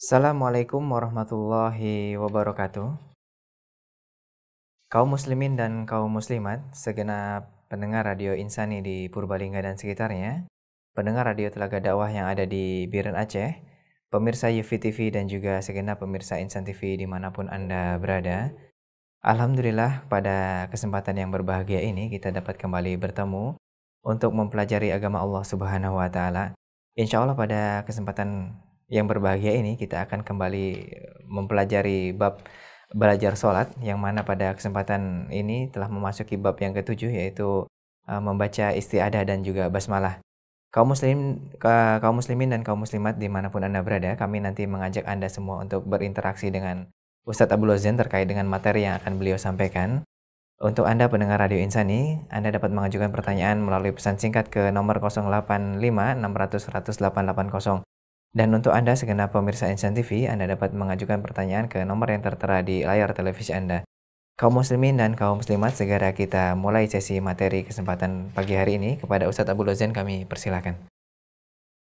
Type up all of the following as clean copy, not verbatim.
Assalamualaikum warahmatullahi wabarakatuh. Kaum muslimin dan kaum muslimat, segenap pendengar Radio Insani di Purbalingga dan sekitarnya, pendengar radio Telaga Dakwah yang ada di Biren Aceh, pemirsa Yufi TV dan juga segenap pemirsa Insan TV dimanapun Anda berada. Alhamdulillah pada kesempatan yang berbahagia ini kita dapat kembali bertemu untuk mempelajari agama Allah Subhanahu wa taala. Insya Allah pada kesempatan yang berbahagia ini kita akan kembali mempelajari bab belajar sholat, yang mana pada kesempatan ini telah memasuki bab yang ketujuh, yaitu membaca isti'adah dan juga basmalah. Kaum muslimin dan kaum muslimat dimanapun Anda berada, kami nanti mengajak Anda semua untuk berinteraksi dengan Ustadz Abdul Zen terkait dengan materi yang akan beliau sampaikan. Untuk Anda pendengar Radio Insani, Anda dapat mengajukan pertanyaan melalui pesan singkat ke nomor 085 600 100 880. Dan untuk Anda segenap pemirsa Insan TV, Anda dapat mengajukan pertanyaan ke nomor yang tertera di layar televisi Anda. Kaum muslimin dan kaum muslimat, segera kita mulai sesi materi kesempatan pagi hari ini. Kepada Ustadz Abdul Zen kami persilakan.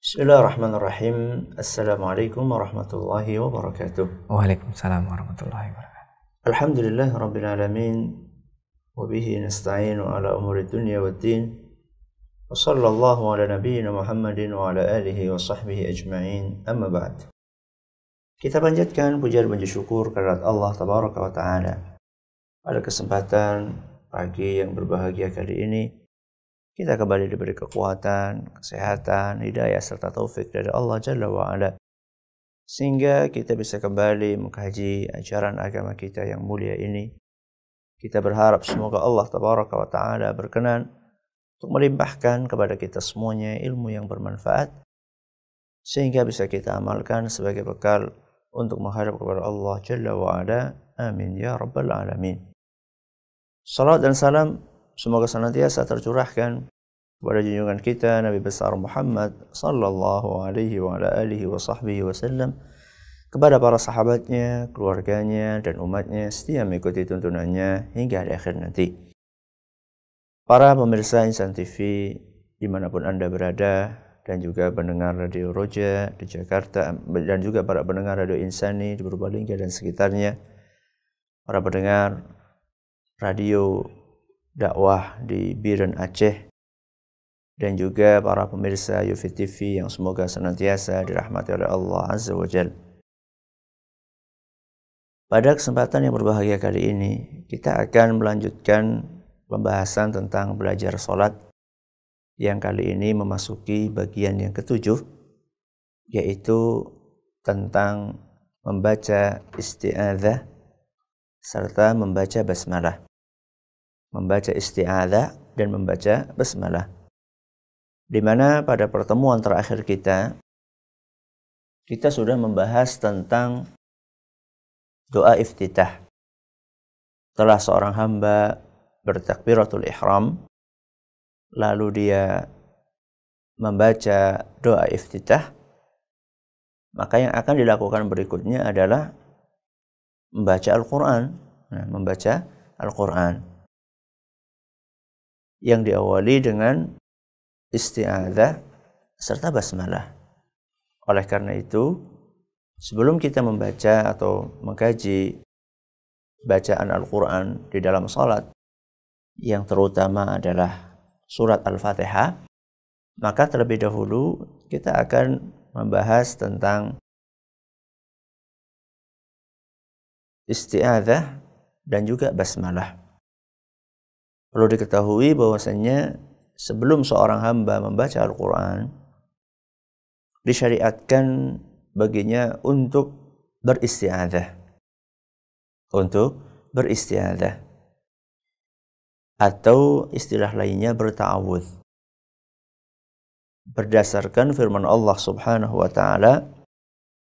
Bismillahirrahmanirrahim. Assalamualaikum warahmatullahi wabarakatuh. Waalaikumsalam warahmatullahi wabarakatuh. Alhamdulillah rabbil alamin. Wabihi nasta'inu ala umuri dunya waddin. Wa sallallahu ala nabiyyina Muhammadin wa ala alihi wa sahbihi ajma'in. Amma ba'd. Kita panjatkan puja dan puji syukur kehadirat Allah tabaraka wa ta'ala. Pada kesempatan pagi yang berbahagia kali ini, kita kembali diberi kekuatan, kesehatan, hidayah serta taufik dari Allah Jalla wa Ala, sehingga kita bisa kembali mengkaji ajaran agama kita yang mulia ini. Kita berharap semoga Allah tabaraka wa ta'ala berkenan untuk melimpahkan kepada kita semuanya ilmu yang bermanfaat, sehingga bisa kita amalkan sebagai bekal untuk menghadap kepada Allah Jalla wa Ala. Amin ya rabbal alamin. Salat dan salam semoga senantiasa tercurahkan kepada junjungan kita Nabi besar Muhammad sallallahu alaihi wa ala alihi wa sahbihi wasallam, kepada para sahabatnya, keluarganya dan umatnya setia mengikuti tuntunannya hingga di akhir nanti. Para pemirsa Insan TV dimanapun Anda berada, dan juga pendengar Radio Roja di Jakarta, dan juga para pendengar Radio Insani di Purbalingga dan sekitarnya, para pendengar Radio Dakwah di Biren Aceh, dan juga para pemirsa Yufi TV yang semoga senantiasa dirahmati oleh Allah Azza wa Jal. Pada kesempatan yang berbahagia kali ini, kita akan melanjutkan pembahasan tentang belajar sholat, yang kali ini memasuki bagian yang ketujuh, yaitu tentang membaca isti'adzah serta membaca basmalah. Membaca isti'adzah dan membaca basmalah, di mana pada pertemuan terakhir kita sudah membahas tentang doa iftitah. Setelah seorang hamba bertakbiratul ihram, lalu dia membaca doa iftitah, maka yang akan dilakukan berikutnya adalah membaca Al-Quran. Membaca Al-Quran yang diawali dengan isti'adzah serta basmalah. Oleh karena itu, sebelum kita membaca atau mengkaji bacaan Al-Quran di dalam salat, yang terutama adalah surat Al-Fatihah, maka terlebih dahulu kita akan membahas tentang isti'adzah dan juga basmalah. Perlu diketahui bahwasannya sebelum seorang hamba membaca Al-Quran, disyariatkan baginya untuk beristi'adzah. Untuk beristi'adzah. Atau istilah lainnya berta'awudz. Berdasarkan firman Allah Subhanahu wa ta'ala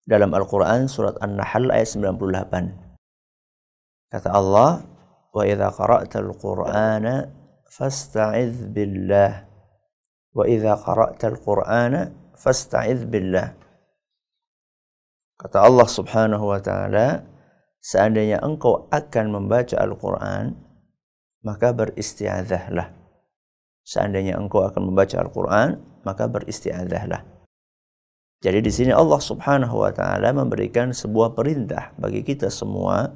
dalam Al-Quran surat An-Nahl ayat 98. Kata Allah, wa idza qara'tal Qur'ana fasta'idz billah. Wa idza qara'tal Qur'ana fasta'idz billah. Kata Allah Subhanahu wa ta'ala, seandainya engkau akan membaca Al-Quran, maka beristi'adzahlah. Seandainya engkau akan membaca Al-Quran, maka beristi'adzahlah. Jadi di sini Allah Subhanahu wa taala memberikan sebuah perintah bagi kita semua.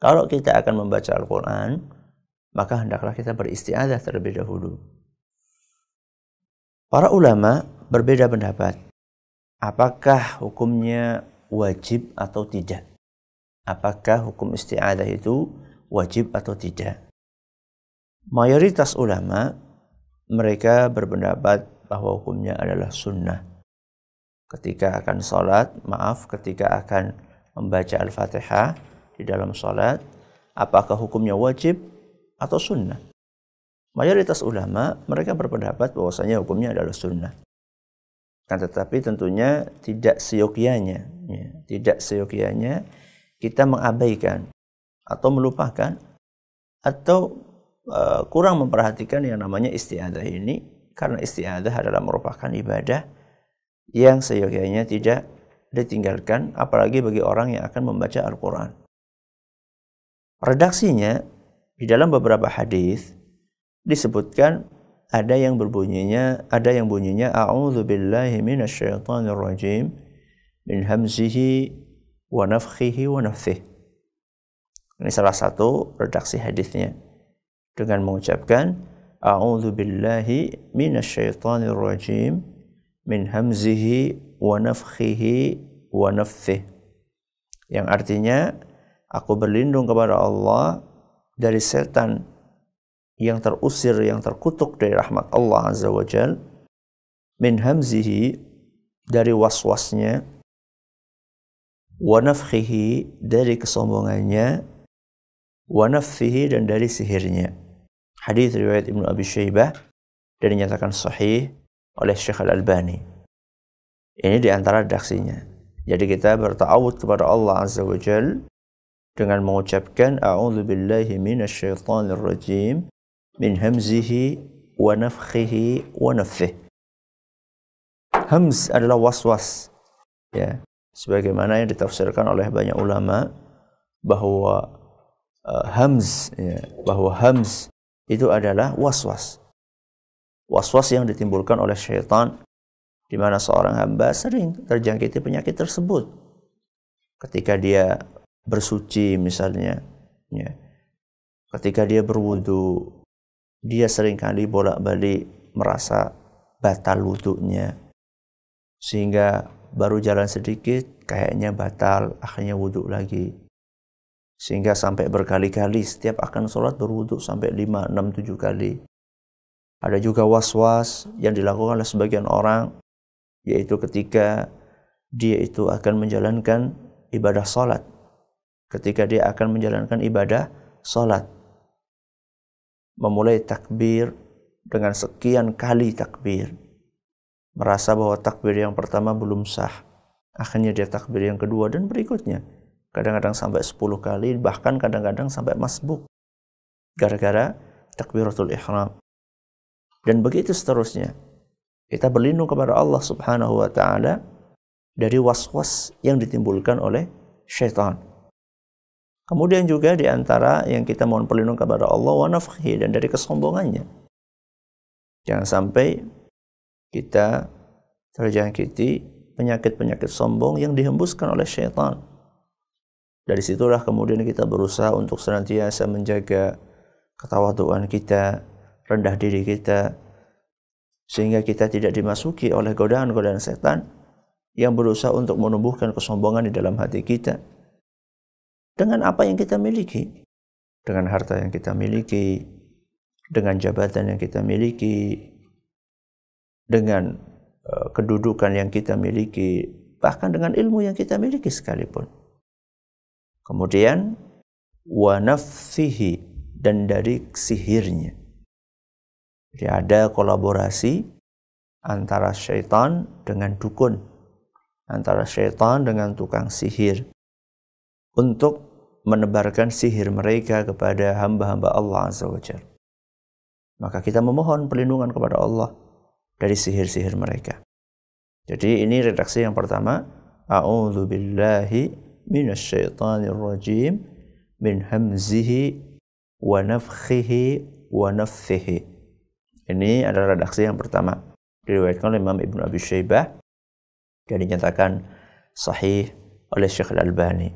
Kalau kita akan membaca Al-Qur'an, maka hendaklah kita beristi'adzah terlebih dahulu. Para ulama berbeda pendapat. Apakah hukumnya wajib atau tidak? Apakah hukum isti'adzah itu wajib atau tidak? Mayoritas ulama mereka berpendapat bahwa hukumnya adalah sunnah. Ketika akan sholat, ketika akan membaca Al-Fatihah di dalam sholat, apakah hukumnya wajib atau sunnah? Mayoritas ulama mereka berpendapat bahwasanya hukumnya adalah sunnah. Kan tetapi tentunya tidak seyogyanya kita mengabaikan atau melupakan atau kurang memperhatikan yang namanya isti'adzah ini, karena isti'adzah adalah merupakan ibadah yang seyogyanya tidak ditinggalkan, apalagi bagi orang yang akan membaca Al-Quran. Redaksinya di dalam beberapa hadis disebutkan ada yang bunyinya a'udzu billahi minasyaitonir rajim min hamzihi wa nafthihi wa nafthihi. Ini salah satu redaksi hadisnya dengan mengucapkan a'udzu billahi minasyaitonir rajim min hamzihi wa nafthihi wa nafthihi, yang artinya aku berlindung kepada Allah dari setan yang terusir, yang terkutuk dari rahmat Allah Azza wa Jal, min hamzihi dari waswasnya, wa nafthihi dari kesombongannya, wa nafthihi dan dari sihirnya. Hadis riwayat Ibnu Abi Syaibah dan dinyatakan sahih oleh Syekh Al-Albani. Ini di antara redaksinya. Jadi kita berta'awudz kepada Allah Azza wa Jal dengan mengucapkan a'udzu billahi minasyaitonir rajim min hamzihi wa nafthihi wa nafthihi. Hamz adalah waswas, ya, sebagaimana yang ditafsirkan oleh banyak ulama bahwa hamz itu adalah waswas yang ditimbulkan oleh syaitan, di mana seorang hamba sering terjangkiti penyakit tersebut ketika dia bersuci misalnya, ya. Ketika dia berwudu, dia seringkali bolak-balik merasa batal wudunya, sehingga baru jalan sedikit kayaknya batal, akhirnya wudu lagi, sehingga sampai berkali-kali setiap akan sholat berwudu sampai 5, 6, 7 kali. Ada juga was-was yang dilakukan oleh sebagian orang, yaitu ketika dia itu akan menjalankan ibadah sholat. Ketika dia akan menjalankan ibadah sholat, memulai takbir dengan sekian kali takbir, merasa bahwa takbir yang pertama belum sah, akhirnya dia takbir yang kedua dan berikutnya, kadang-kadang sampai 10 kali, bahkan kadang-kadang sampai masbuk gara-gara takbiratul ihram. Dan begitu seterusnya. Kita berlindung kepada Allah Subhanahu wa taala dari was-was yang ditimbulkan oleh syaitan. Kemudian juga di antara yang kita mohon perlindungan kepada Allah wa nafthihi, dan dari kesombongannya. Jangan sampai kita terjangkiti penyakit-penyakit sombong yang dihembuskan oleh syaitan. Dari situlah kemudian kita berusaha untuk senantiasa menjaga ketawaduan kita, rendah diri kita, sehingga kita tidak dimasuki oleh godaan-godaan setan yang berusaha untuk menumbuhkan kesombongan di dalam hati kita. Dengan apa yang kita miliki, dengan harta yang kita miliki, dengan jabatan yang kita miliki, dengan kedudukan yang kita miliki, bahkan dengan ilmu yang kita miliki sekalipun. Kemudian wa nafthihi, dan dari sihirnya. Jadi ada kolaborasi antara syaitan dengan dukun, antara syaitan dengan tukang sihir, untuk menebarkan sihir mereka kepada hamba-hamba Allah Azza wa Jalla. Maka kita memohon perlindungan kepada Allah dari sihir-sihir mereka. Jadi ini redaksi yang pertama, a'udzu billahi minasyaitonir rajim min hamzihi wa nafthihi wa nafthihi. Ini adalah redaksi yang pertama, diriwayatkan oleh Imam Ibnu Abi Syaibah dan dinyatakan sahih oleh Syekh Al-Albani.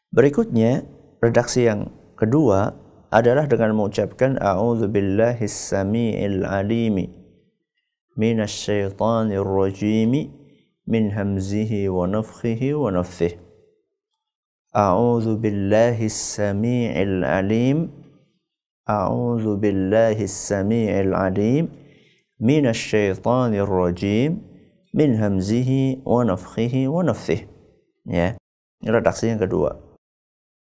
Berikutnya, redaksi yang kedua adalah dengan mengucapkan a'udzubillahis samii'il 'alimi minasy syaithanir rajim min hamzihi wa nafthihi wa nafthihi. A'udzubillahis samii'il 'alim a'udzubillahis samii'il 'alim minasy syaithanir rajim min hamzihi wa nafthihi wa nafthihi. Ya, ini redaksi yang kedua.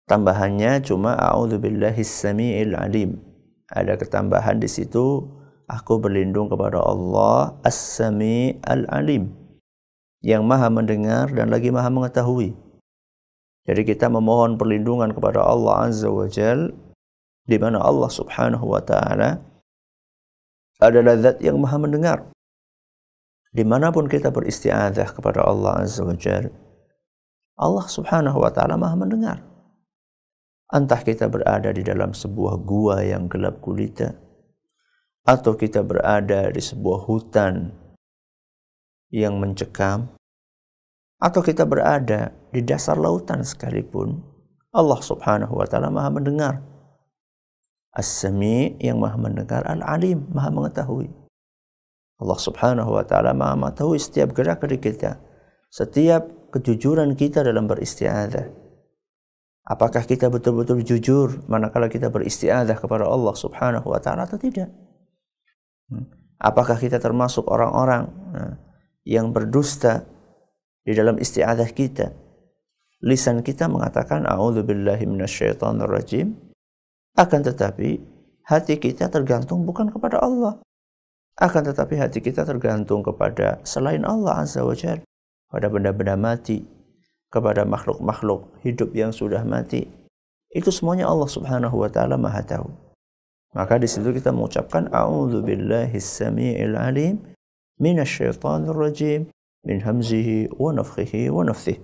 Tambahannya cuma a'udzubillahis samii'il 'alim. Ada ketambahan di situ, aku berlindung kepada Allah as-sami' al-'alim, yang maha mendengar dan lagi maha mengetahui. Jadi kita memohon perlindungan kepada Allah Azza wa Jal, di mana Allah Subhanahu wa Ta'ala adalah zat yang maha mendengar. Dimanapun kita beristi'adzah kepada Allah Azza wa Jal, Allah Subhanahu wa Ta'ala maha mendengar. Entah kita berada di dalam sebuah gua yang gelap gulita, atau kita berada di sebuah hutan yang mencekam, atau kita berada di dasar lautan sekalipun, Allah Subhanahu wa Ta'ala maha mendengar. As-Sami' yang maha mendengar, Al-Alim maha mengetahui. Allah Subhanahu wa Ta'ala maha mengetahui setiap gerak-gerik kita, setiap kejujuran kita dalam beristi'adzah. Apakah kita betul-betul jujur manakala kita beristi'adzah kepada Allah Subhanahu wa Ta'ala atau tidak? Apakah kita termasuk orang-orang yang berdusta di dalam isti'adzah kita? Lisan kita mengatakan a'udzubillahi minasyaitonir rajim, akan tetapi hati kita tergantung bukan kepada Allah. Akan tetapi hati kita tergantung kepada selain Allah Azza wa Jalla, pada benda-benda mati, kepada makhluk-makhluk hidup yang sudah mati. Itu semuanya Allah Subhanahu wa Ta'ala maha tahu. Maka di situ kita mengucapkan a'udzubillahis samii'il 'alim minasyaitonir rajim min hamzihi wa nafthihi wa nafthihi.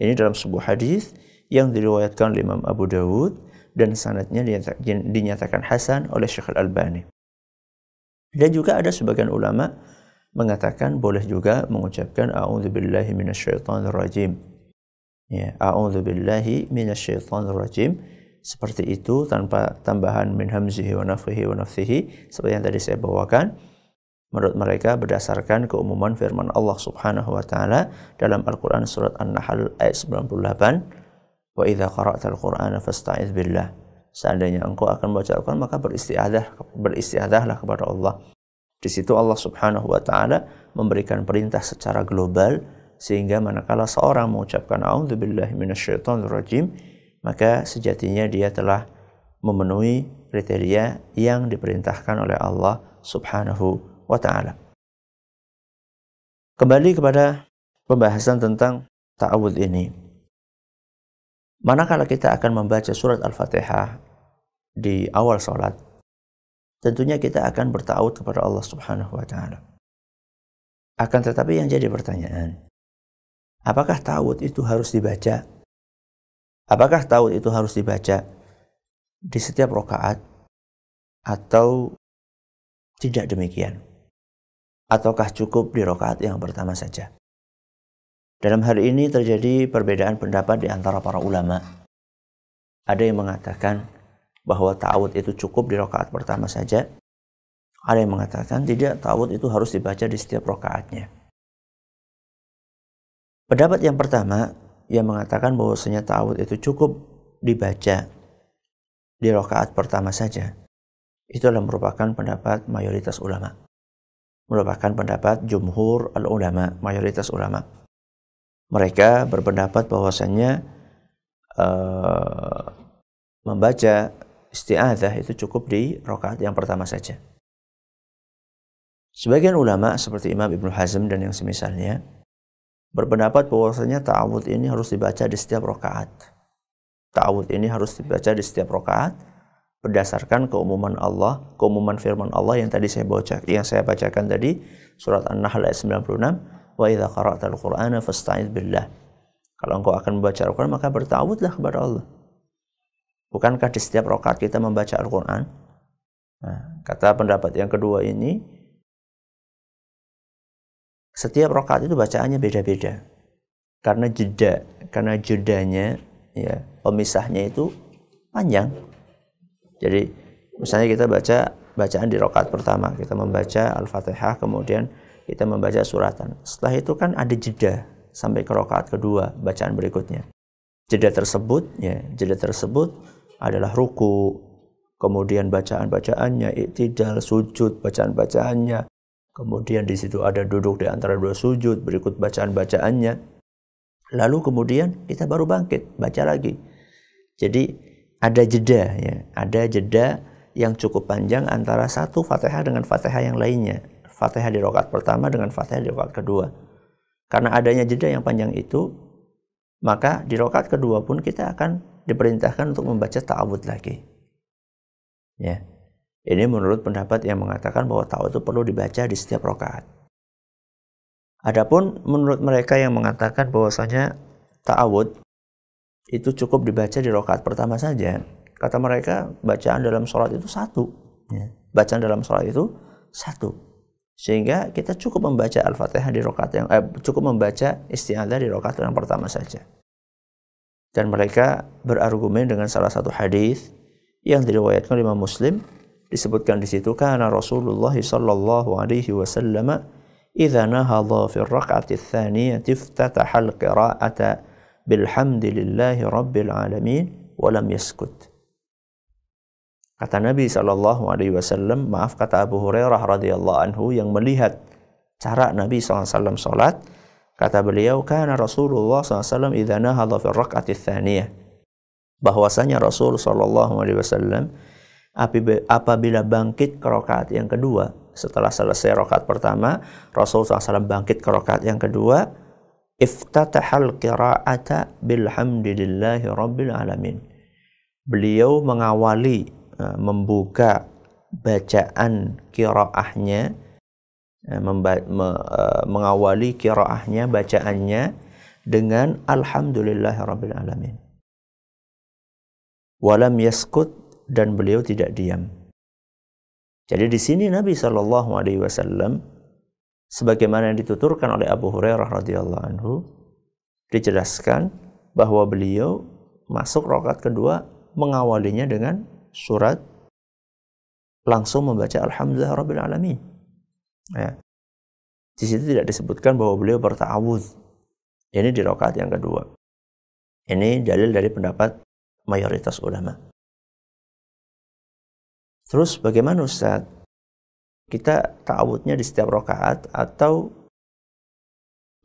Ini dalam sebuah hadis yang diriwayatkan oleh Imam Abu Dawud dan sanadnya dinyatakan hasan oleh Syekh Al-Albani. Dan juga ada sebagian ulama mengatakan boleh juga mengucapkan a'udzubillahi minasyaitonir rajim. Ya, a'udzubillahi minasyaitonir rajim, seperti itu tanpa tambahan min hamzihi wa nafthihi wa nafthihi seperti yang tadi saya bawakan. Menurut mereka berdasarkan keumuman firman Allah Subhanahu wa Ta'ala dalam Al-Qur'an surat An-Nahl ayat 98, wa idza qara'tal qur'ana fasta'iz billah. Seandainya engkau akan membaca Al-Qur'an maka beristi'adzahlah kepada Allah. Di situ Allah Subhanahu wa Ta'ala memberikan perintah secara global, sehingga manakala seorang mengucapkan a'udzubillahi minasyaitonir rajim, maka sejatinya dia telah memenuhi kriteria yang diperintahkan oleh Allah Subhanahu wa Ta'ala. Kembali kepada pembahasan tentang ta'awudz ini. Manakala kita akan membaca surat Al-Fatihah di awal salat, tentunya kita akan berta'awudz kepada Allah Subhanahu wa Ta'ala. Akan tetapi yang jadi pertanyaan, apakah ta'awudz itu harus dibaca? Apakah ta'awudz itu harus dibaca di setiap rakaat atau tidak demikian? Ataukah cukup di rakaat yang pertama saja? Dalam hal ini terjadi perbedaan pendapat di antara para ulama. Ada yang mengatakan bahwa ta'awudz itu cukup di rakaat pertama saja. Ada yang mengatakan tidak, ta'awudz itu harus dibaca di setiap rakaatnya. Pendapat yang pertama yang mengatakan bahwasanya ta'awudz itu cukup dibaca di rakaat pertama saja, itu adalah merupakan pendapat mayoritas ulama. Merupakan pendapat jumhur al-ulama, mayoritas ulama. Mereka berpendapat bahwasanya membaca isti'adzah itu cukup di rakaat yang pertama saja. Sebagian ulama seperti Imam Ibnu Hazm dan yang semisalnya berpendapat bahwasanya ta'awudz ini harus dibaca di setiap rakaat. Ta'awudz ini harus dibaca di setiap rakaat berdasarkan keumuman Allah, keumuman firman Allah yang tadi saya bacakan tadi, surat An-Nahl ayat 96, wa idza qara'tal qur'ana fasta'iz billah. Kalau engkau akan membaca Al-Qur'an maka berta'awudz kepada Allah. Bukankah di setiap rakaat kita membaca Al-Qur'an? Nah, kata pendapat yang kedua ini, setiap rakaat itu bacaannya beda-beda. Karena jedanya ya, pemisahnya itu panjang. Jadi misalnya kita baca bacaan di rakaat pertama, kita membaca Al-Fatihah, kemudian kita membaca suratan. Setelah itu kan ada jeda sampai ke rakaat kedua, bacaan berikutnya. Jeda tersebut adalah ruku, kemudian bacaan-bacaannya, i'tidal, sujud, bacaan-bacaannya. Kemudian di situ ada duduk di antara dua sujud, berikut bacaan-bacaannya. Lalu kemudian kita baru bangkit, baca lagi. Jadi ada jeda ya, ada jeda yang cukup panjang antara satu Fatihah dengan Fatihah yang lainnya. Fatihah di rakaat pertama dengan Fatihah di rakaat kedua. Karena adanya jeda yang panjang itu, maka di rakaat kedua pun kita akan diperintahkan untuk membaca ta'awudz lagi. Ya. Ini menurut pendapat yang mengatakan bahwa ta'awudz itu perlu dibaca di setiap rakaat. Adapun menurut mereka yang mengatakan bahwasanya ta'awudz itu cukup dibaca di rakaat pertama saja, kata mereka bacaan dalam sholat itu satu. Ya. Bacaan dalam sholat itu satu. Sehingga kita cukup membaca Al-Fatihah di rakaat yang cukup membaca isti'adzah di rakaat yang pertama saja. Dan mereka berargumen dengan salah satu hadis yang diriwayatkan oleh Imam Muslim, disebutkan di situ kana Rasulullah sallallahu alaihi wasallam idza nahadha fi ar-rak'ati ats-tsaniyati iftataha al-qira'ata bilhamdillahi rabbil alamin wa lam yaskut. Kata Nabi sallallahu alaihi wasallam, maaf, kata Abu Hurairah radhiyallahu anhu yang melihat cara Nabi sallallahu alaihi wasallam salat, kata beliau, kana Rasulullah sallallahu alaihi wasallam idza nahadha fi ar-rak'ati ats-tsaniyah, bahwasanya Rasul sallallahu alaihi wasallam apabila bangkit ke rakaat yang kedua, setelah selesai rakaat pertama, Rasul SAW bangkit ke rakaat yang kedua, iftatahal qira'ata bilhamdillahi rabbil alamin. Beliau mengawali, membuka bacaan qiraahnya, mengawali qiraahnya, bacaannya dengan alhamdulillahi rabbil alamin. Walam yaskut, dan beliau tidak diam. Jadi di sini Nabi Shallallahu Alaihi Wasallam, sebagaimana yang dituturkan oleh Abu Hurairah radhiyallahu anhu, dijelaskan bahwa beliau masuk rakaat kedua mengawalinya dengan surat, langsung membaca Alhamdulillah Rabbil Alamin. Ya. Di situ tidak disebutkan bahwa beliau berta'awudz. Ini di rakaat yang kedua. Ini dalil dari pendapat mayoritas ulama. Terus bagaimana Ustaz? Kita ta'awudznya di setiap rakaat atau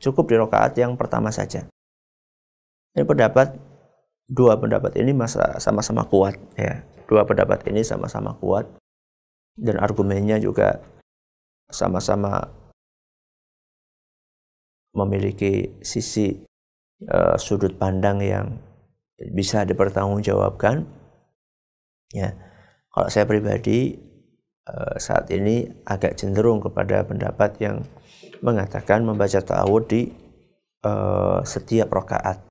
cukup di rakaat yang pertama saja? Ini dua pendapat ini sama-sama kuat ya. Dua pendapat ini sama-sama kuat dan argumennya juga sama-sama memiliki sisi sudut pandang yang bisa dipertanggungjawabkan. Ya. Kalau saya pribadi saat ini agak cenderung kepada pendapat yang mengatakan membaca ta'awudz di setiap rakaat.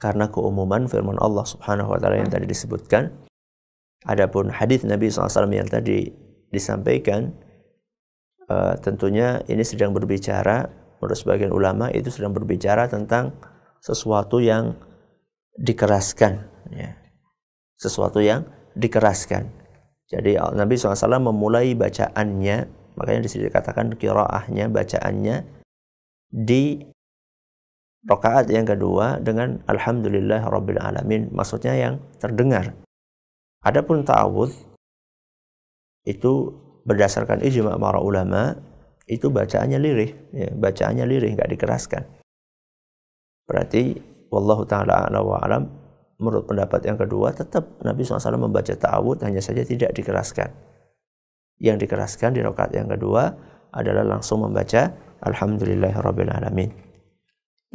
Karena keumuman firman Allah Subhanahu wa taala yang tadi disebutkan. Adapun hadis Nabi SAW yang tadi disampaikan, tentunya ini sedang berbicara, menurut sebagian ulama itu sedang berbicara tentang sesuatu yang dikeraskan, ya. Sesuatu yang dikeraskan. Jadi Nabi SAW memulai bacaannya, makanya disini dikatakan qiraahnya, bacaannya di rakaat yang kedua dengan Alhamdulillah Rabbil Alamin, maksudnya yang terdengar. Adapun ta'awudz itu berdasarkan ijma' para ulama, itu bacaannya lirih, ya, bacaannya lirih, nggak dikeraskan. Berarti wallahu ta'ala a'la wa alam, menurut pendapat yang kedua, tetap Nabi SAW membaca ta'awudz, hanya saja tidak dikeraskan. Yang dikeraskan di rakaat yang kedua adalah langsung membaca Alhamdulillahirabbil alamin.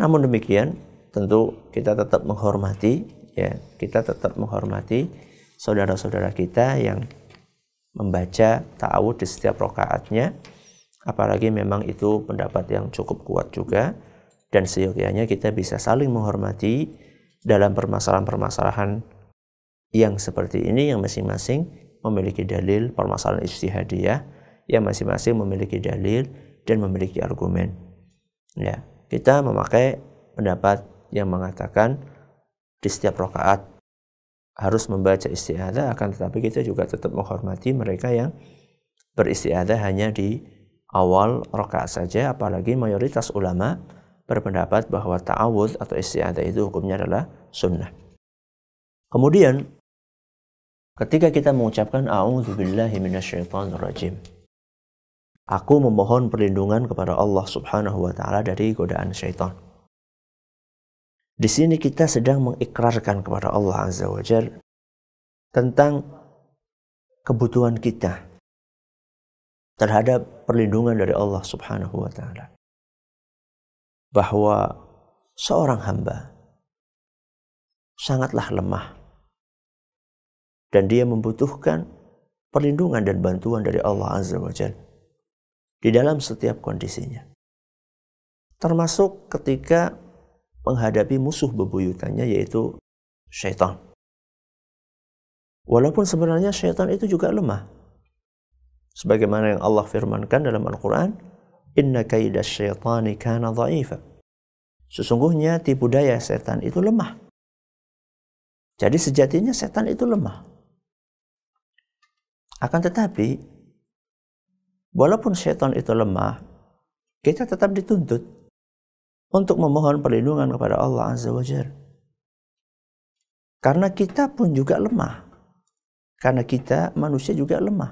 Namun demikian, tentu kita tetap menghormati, ya, kita tetap menghormati saudara-saudara kita yang membaca ta'awudz di setiap rakaatnya, apalagi memang itu pendapat yang cukup kuat juga, dan seyogyanya kita bisa saling menghormati dalam permasalahan-permasalahan yang seperti ini, yang masing-masing memiliki dalil, permasalahan ijtihadiyah yang masing-masing memiliki dalil dan memiliki argumen. Ya, kita memakai pendapat yang mengatakan di setiap rakaat harus membaca isti'adzah, akan tetapi kita juga tetap menghormati mereka yang beristi'adzah hanya di awal rakaat saja, apalagi mayoritas ulama berpendapat bahwa ta'awudz atau isti'adzah itu hukumnya adalah sunnah. Kemudian ketika kita mengucapkan a'udzubillahi minasyaitonirrajim, aku memohon perlindungan kepada Allah Subhanahu wa taala dari godaan syaitan. Di sini kita sedang mengikrarkan kepada Allah Azza wa Jalla tentang kebutuhan kita terhadap perlindungan dari Allah Subhanahu wa taala. Bahwa seorang hamba sangatlah lemah dan dia membutuhkan perlindungan dan bantuan dari Allah Azza wa Jalla di dalam setiap kondisinya. Termasuk ketika menghadapi musuh bebuyutannya, yaitu syaitan. Walaupun sebenarnya syaitan itu juga lemah. Sebagaimana yang Allah firmankan dalam Al-Quran, Inna kaida syaitani kana dha'ifa. Sesungguhnya tipu daya setan itu lemah. Jadi sejatinya setan itu lemah. Akan tetapi, walaupun syaitan itu lemah, kita tetap dituntut untuk memohon perlindungan kepada Allah Azza wa Jalla. Karena kita pun juga lemah. Karena kita manusia juga lemah.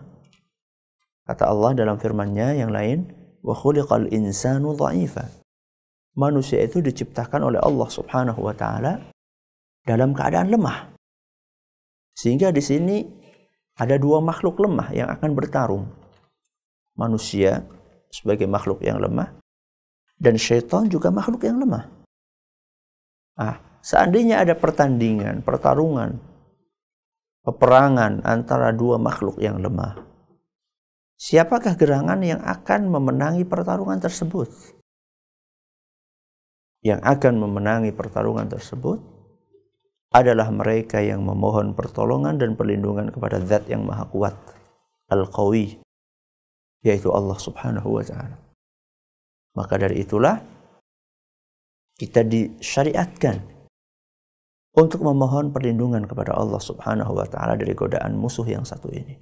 Kata Allah dalam firman-Nya yang lain, wa khuliqal insanu dha'ifa. Manusia itu diciptakan oleh Allah Subhanahu wa taala dalam keadaan lemah. Sehingga di sini ada dua makhluk lemah yang akan bertarung. Manusia sebagai makhluk yang lemah dan syaitan juga makhluk yang lemah. Seandainya ada pertandingan, pertarungan, peperangan antara dua makhluk yang lemah, siapakah gerangan yang akan memenangi pertarungan tersebut? Yang akan memenangi pertarungan tersebut adalah mereka yang memohon pertolongan dan perlindungan kepada Zat yang Maha Kuat, Al-Qawi, yaitu Allah Subhanahu wa taala. Maka dari itulah kita disyariatkan untuk memohon perlindungan kepada Allah Subhanahu wa taala dari godaan musuh yang satu ini.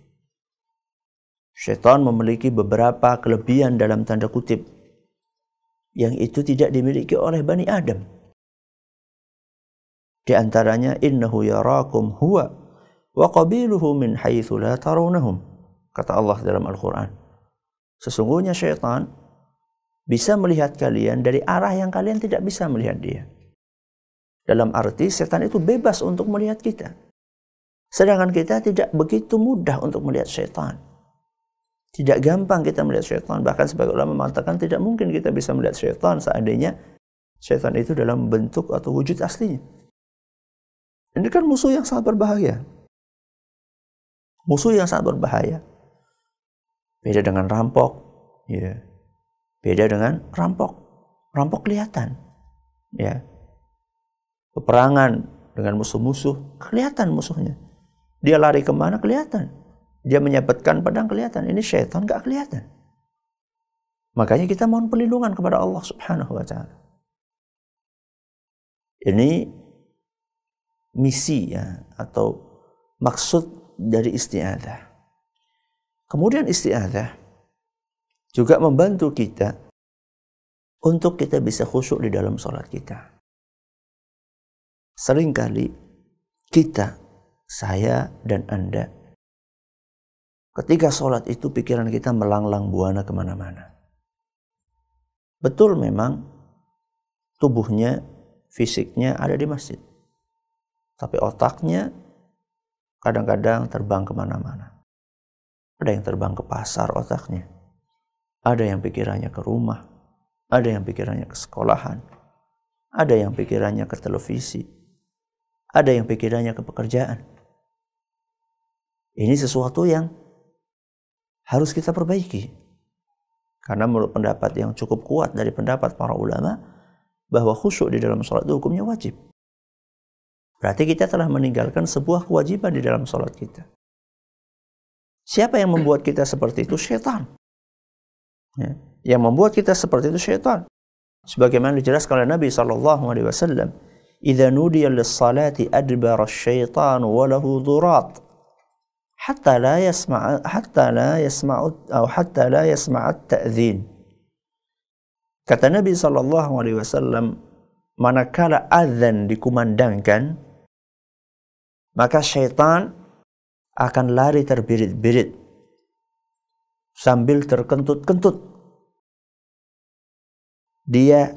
Syaitan memiliki beberapa kelebihan dalam tanda kutip yang itu tidak dimiliki oleh Bani Adam. Di antaranya innahu yarakum huwa wa qabiluhu min haitsu la tarawnahum. Kata Allah dalam Al-Qur'an. Sesungguhnya syaitan bisa melihat kalian dari arah yang kalian tidak bisa melihat dia. Dalam arti setan itu bebas untuk melihat kita. Sedangkan kita tidak begitu mudah untuk melihat syaitan. Tidak gampang kita melihat syaitan. Bahkan sebagai ulama mengatakan tidak mungkin kita bisa melihat syaitan seandainya syaitan itu dalam bentuk atau wujud aslinya. Ini kan musuh yang sangat berbahaya. Musuh yang sangat berbahaya. Beda dengan rampok. Ya. Beda dengan rampok. Rampok kelihatan. Ya. Peperangan dengan musuh-musuh, kelihatan musuhnya. Dia lari kemana, kelihatan. Dia menyabetkan pedang, kelihatan. Ini syaitan, gak kelihatan. Makanya kita mohon perlindungan kepada Allah Subhanahu wa ta'ala. Ini misi ya, atau maksud dari isti'adzah. Kemudian isti'adzah juga membantu kita untuk kita bisa khusyuk di dalam sholat kita. Seringkali kita, saya dan Anda, ketika sholat itu pikiran kita melanglang buana kemana-mana. Betul memang tubuhnya, fisiknya ada di masjid. Tapi otaknya kadang-kadang terbang kemana-mana. Ada yang terbang ke pasar otaknya. Ada yang pikirannya ke rumah. Ada yang pikirannya ke sekolahan. Ada yang pikirannya ke televisi. Ada yang pikirannya ke pekerjaan. Ini sesuatu yang harus kita perbaiki. Karena menurut pendapat yang cukup kuat dari pendapat para ulama, bahwa khusyuk di dalam sholat itu hukumnya wajib. Berarti kita telah meninggalkan sebuah kewajiban di dalam sholat kita. Siapa yang membuat kita seperti itu? Syaitan. Ya. Yang membuat kita seperti itu syaitan. Sebagaimana dijelaskan oleh Nabi SAW, "Idza nudiya lis-salati adbara asy-syaitanu wa lahu durat, hatta la yasma'a at-ta'dzin." Kata Nabi SAW, manakala azan dikumandangkan, maka syaitan akan lari terbirit-birit sambil terkentut-kentut. Dia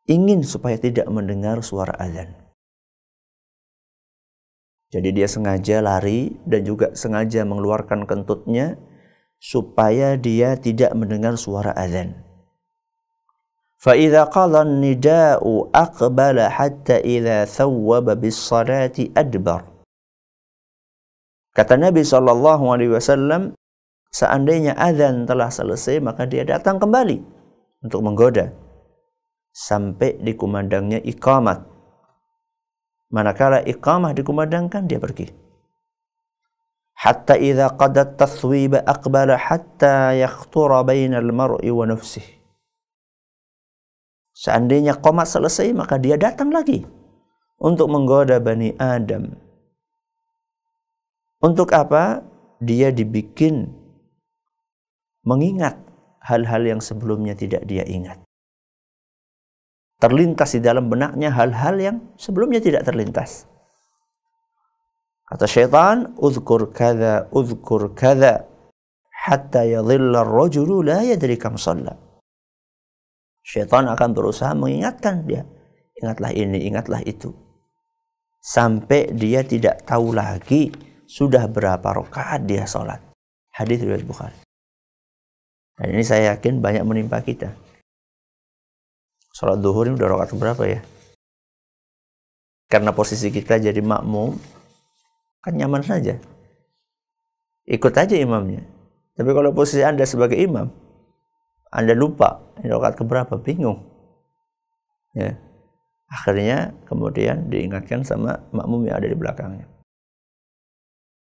ingin supaya tidak mendengar suara azan. Jadi dia sengaja lari dan juga sengaja mengeluarkan kentutnya supaya dia tidak mendengar suara azan. فَإِذَا قَضَى النِّدَاءُ أَقْبَلَ حَتَّى إِذَا ثَوَّبَ بِالصَّلَاةِ أَدْبَرَ. Kata Nabi SAW, seandainya azan telah selesai, maka dia datang kembali untuk menggoda sampai dikumandangnya iqamat. Manakala iqamah dikumandangkan, dia pergi. Hatta idza qadat tathwib aqbala hatta yakhtura bainal mar'i wa nafsihi. Seandainya qomat selesai, maka dia datang lagi untuk menggoda Bani Adam. Untuk apa? Dia dibikin mengingat hal-hal yang sebelumnya tidak dia ingat. Terlintas di dalam benaknya hal-hal yang sebelumnya tidak terlintas. Kata syaitan, uzkur kadza hatta yadhilla ar-rajulu la yadri kam shalla. Syaitan akan berusaha mengingatkan dia. Ingatlah ini, ingatlah itu. Sampai dia tidak tahu lagi sudah berapa rakaat dia sholat. Hadis riwayat Bukhari. Dan ini saya yakin banyak menimpa kita. Sholat duhur ini udah rakaat berapa ya? Karena posisi kita jadi makmum, kan nyaman saja. Ikut aja imamnya. Tapi kalau posisi Anda sebagai imam, Anda lupa ini rakaat keberapa, bingung. Ya. Akhirnya kemudian diingatkan sama makmum yang ada di belakangnya.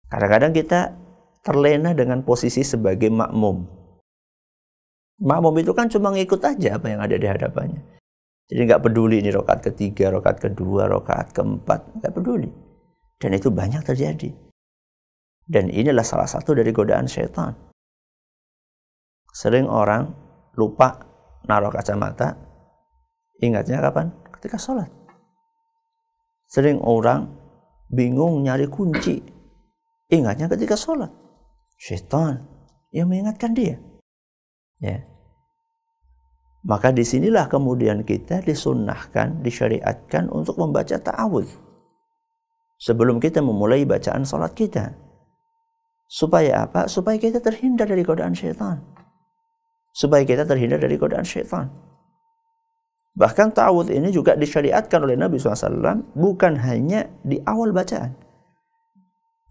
Kadang-kadang kita terlena dengan posisi sebagai makmum. Makmum itu kan cuma ngikut aja apa yang ada di hadapannya. Jadi nggak peduli ini rakaat ketiga, rakaat kedua, rakaat keempat, nggak peduli. Dan itu banyak terjadi. Dan inilah salah satu dari godaan syaitan. Sering orang lupa naruh kacamata, ingatnya kapan? Ketika sholat. Sering orang bingung nyari kunci, ingatnya ketika sholat. Syaitan yang mengingatkan dia. Ya. Maka disinilah kemudian kita disunnahkan, disyariatkan untuk membaca ta'awudz sebelum kita memulai bacaan sholat kita. Supaya apa? Supaya kita terhindar dari godaan syaitan. Supaya kita terhindar dari godaan syaitan. Bahkan ta'awudz ini juga disyariatkan oleh Nabi SAW bukan hanya di awal bacaan.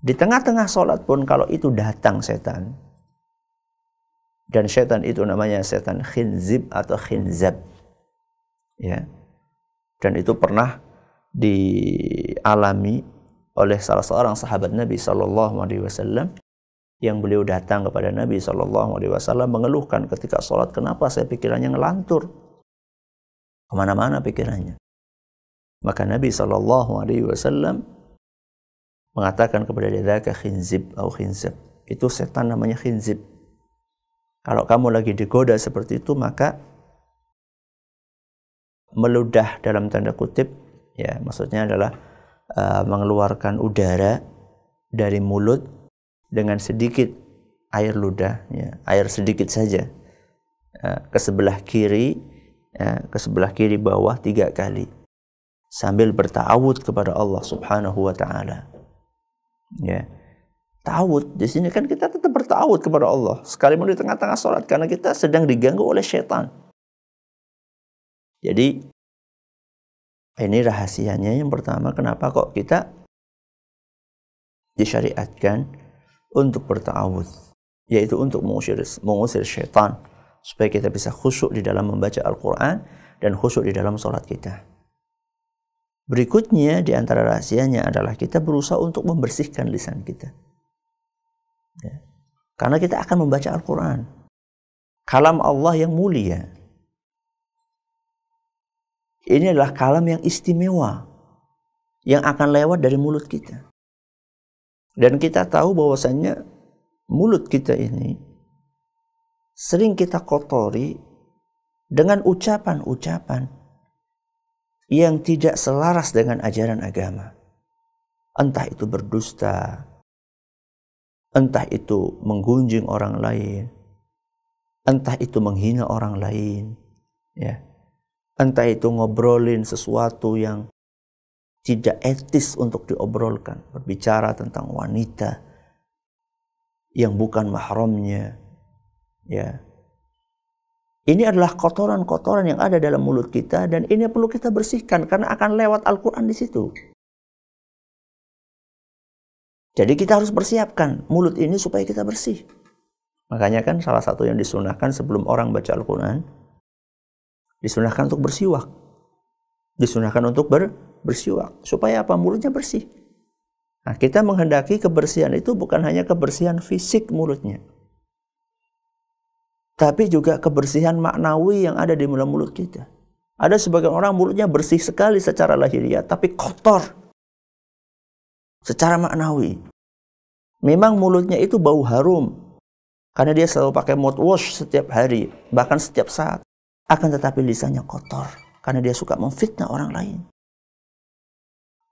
Di tengah-tengah sholat pun kalau itu datang setan. Dan setan itu namanya setan khinzib atau khinzab. Ya. Dan itu pernah dialami oleh salah seorang sahabat Nabi SAW yang beliau datang kepada Nabi SAW mengeluhkan ketika sholat, kenapa saya pikirannya ngelantur kemana-mana pikirannya. Maka Nabi SAW mengatakan kepada dia, dzaka khinzib atau khinzab. Itu setan namanya khinzib. Kalau kamu lagi digoda seperti itu, maka meludah dalam tanda kutip, ya maksudnya adalah mengeluarkan udara dari mulut dengan sedikit air ludah, ya, air sedikit saja, ke sebelah kiri, ke sebelah kiri bawah 3 kali, sambil berta'awudz kepada Allah Subhanahu wa Ta'ala. Ya. Ta'awudz di sini kan kita tetap berta'awudz kepada Allah sekalipun di tengah-tengah sholat karena kita sedang diganggu oleh syaitan. Jadi ini rahasianya yang pertama, kenapa kok kita disyariatkan untuk berta'awudz, yaitu untuk mengusir syaitan supaya kita bisa khusyuk di dalam membaca Al-Quran dan khusyuk di dalam sholat kita. Berikutnya di antara rahasianya adalah kita berusaha untuk membersihkan lisan kita. Ya. Karena kita akan membaca Al-Quran. Kalam Allah yang mulia. Ini adalah kalam yang istimewa yang akan lewat dari mulut kita. Dan kita tahu bahwasannya mulut kita ini sering kita kotori dengan ucapan-ucapan yang tidak selaras dengan ajaran agama. Entah itu berdusta, entah itu menggunjing orang lain, entah itu menghina orang lain, ya. Entah itu ngobrolin sesuatu yang tidak etis untuk diobrolkan, berbicara tentang wanita yang bukan mahramnya, ya. Ini adalah kotoran-kotoran yang ada dalam mulut kita dan ini perlu kita bersihkan karena akan lewat Al-Quran di situ. Jadi kita harus persiapkan mulut ini supaya kita bersih. Makanya kan salah satu yang disunahkan sebelum orang baca Al-Quran, disunahkan untuk bersiwak. Disunahkan untuk bersiwak. Supaya apa? Mulutnya bersih. Nah, kita menghendaki kebersihan itu bukan hanya kebersihan fisik mulutnya, tapi juga kebersihan maknawi yang ada di dalam mulut kita. Ada sebagian orang mulutnya bersih sekali secara lahiriah, tapi kotor secara maknawi. Memang mulutnya itu bau harum, karena dia selalu pakai mouthwash setiap hari, bahkan setiap saat. Akan tetapi lisannya kotor, karena dia suka memfitnah orang lain.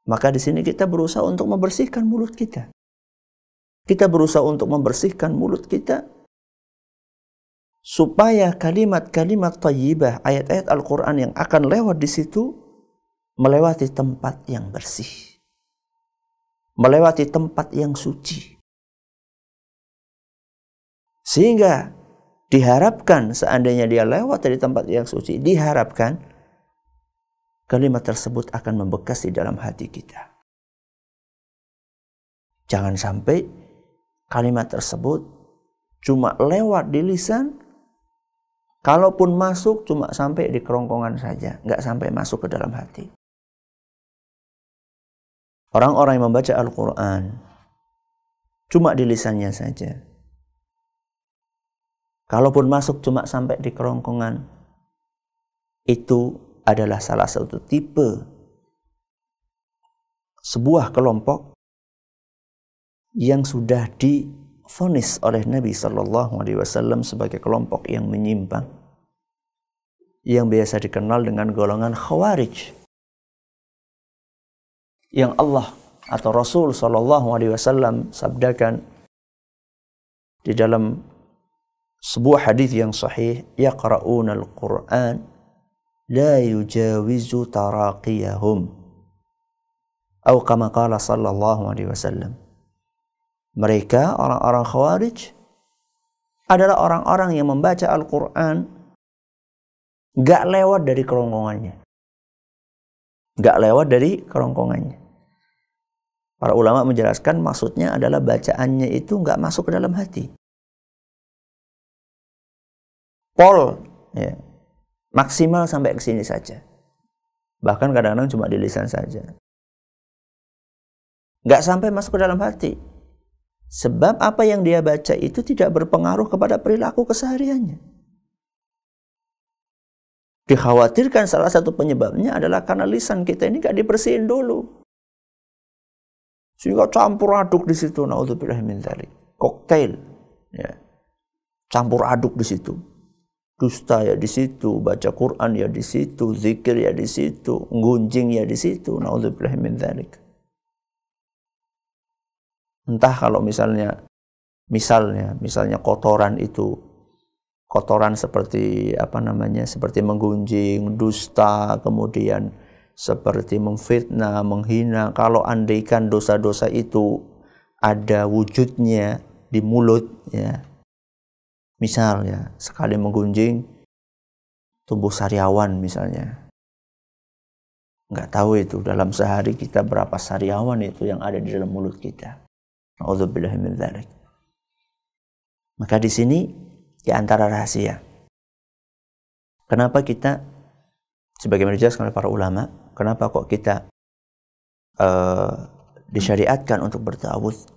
Maka di sini kita berusaha untuk membersihkan mulut kita. Kita berusaha untuk membersihkan mulut kita supaya kalimat-kalimat thayyibah, ayat-ayat Al-Quran yang akan lewat di situ melewati tempat yang bersih, melewati tempat yang suci, sehingga diharapkan seandainya dia lewat dari tempat yang suci, diharapkan kalimat tersebut akan membekas di dalam hati kita. Jangan sampai kalimat tersebut cuma lewat di lisan, kalaupun masuk cuma sampai di kerongkongan saja, nggak sampai masuk ke dalam hati. Orang-orang yang membaca Al-Quran cuma di lisannya saja, kalaupun masuk cuma sampai di kerongkongan, itu adalah salah satu tipe sebuah kelompok yang sudah divonis oleh Nabi SAW sebagai kelompok yang menyimpang, yang biasa dikenal dengan golongan Khawarij, yang Allah atau Rasul SAW sabdakan di dalam sebuah hadis yang sahih, yaqra'una al-Qur'an la yujawizu taraqiyahum, atau kama qala sallallahu alaihi wasallam. Mereka orang-orang Khawarij adalah orang-orang yang membaca Al-Quran gak lewat dari kerongkongannya, gak lewat dari kerongkongannya. Para ulama menjelaskan maksudnya adalah bacaannya itu gak masuk ke dalam hati. Pol, ya, maksimal sampai ke sini saja. Bahkan kadang-kadang cuma di lisan saja. Nggak sampai masuk ke dalam hati. Sebab apa yang dia baca itu tidak berpengaruh kepada perilaku kesehariannya. Dikhawatirkan salah satu penyebabnya adalah karena lisan kita ini nggak dibersihin dulu, sehingga campur aduk di situ. Naudzubillah min dzalik. Koktail, ya, campur aduk di situ. Dusta ya di situ, baca Quran ya di situ, zikir ya di situ, gunjing ya di situ. Naudzubillah min dzalik. Entah kalau misalnya kotoran itu, kotoran seperti seperti menggunjing, dusta, kemudian seperti memfitnah, menghina. Kalau andaikan dosa-dosa itu ada wujudnya di mulut, ya, misalnya sekali menggunjing tumbuh sariawan misalnya, nggak tahu itu dalam sehari kita berapa sariawan itu yang ada di dalam mulut kita. A'udzubillahi min dzalik. Maka di sini di antara rahasia kenapa kita, sebagaimana dijelaskan oleh para ulama, kenapa kok kita disyariatkan untuk bertawudz,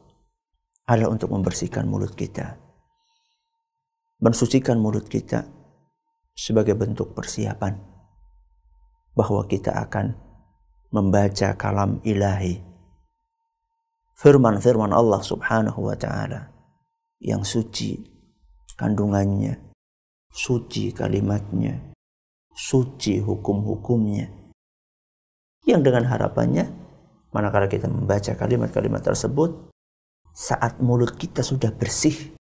adalah untuk membersihkan mulut kita. mensucikan mulut kita sebagai bentuk persiapan bahwa kita akan membaca kalam ilahi, firman-firman Allah subhanahu wa ta'ala yang suci kandungannya, suci kalimatnya, suci hukum-hukumnya, yang dengan harapannya manakala kita membaca kalimat-kalimat tersebut, saat mulut kita sudah bersih,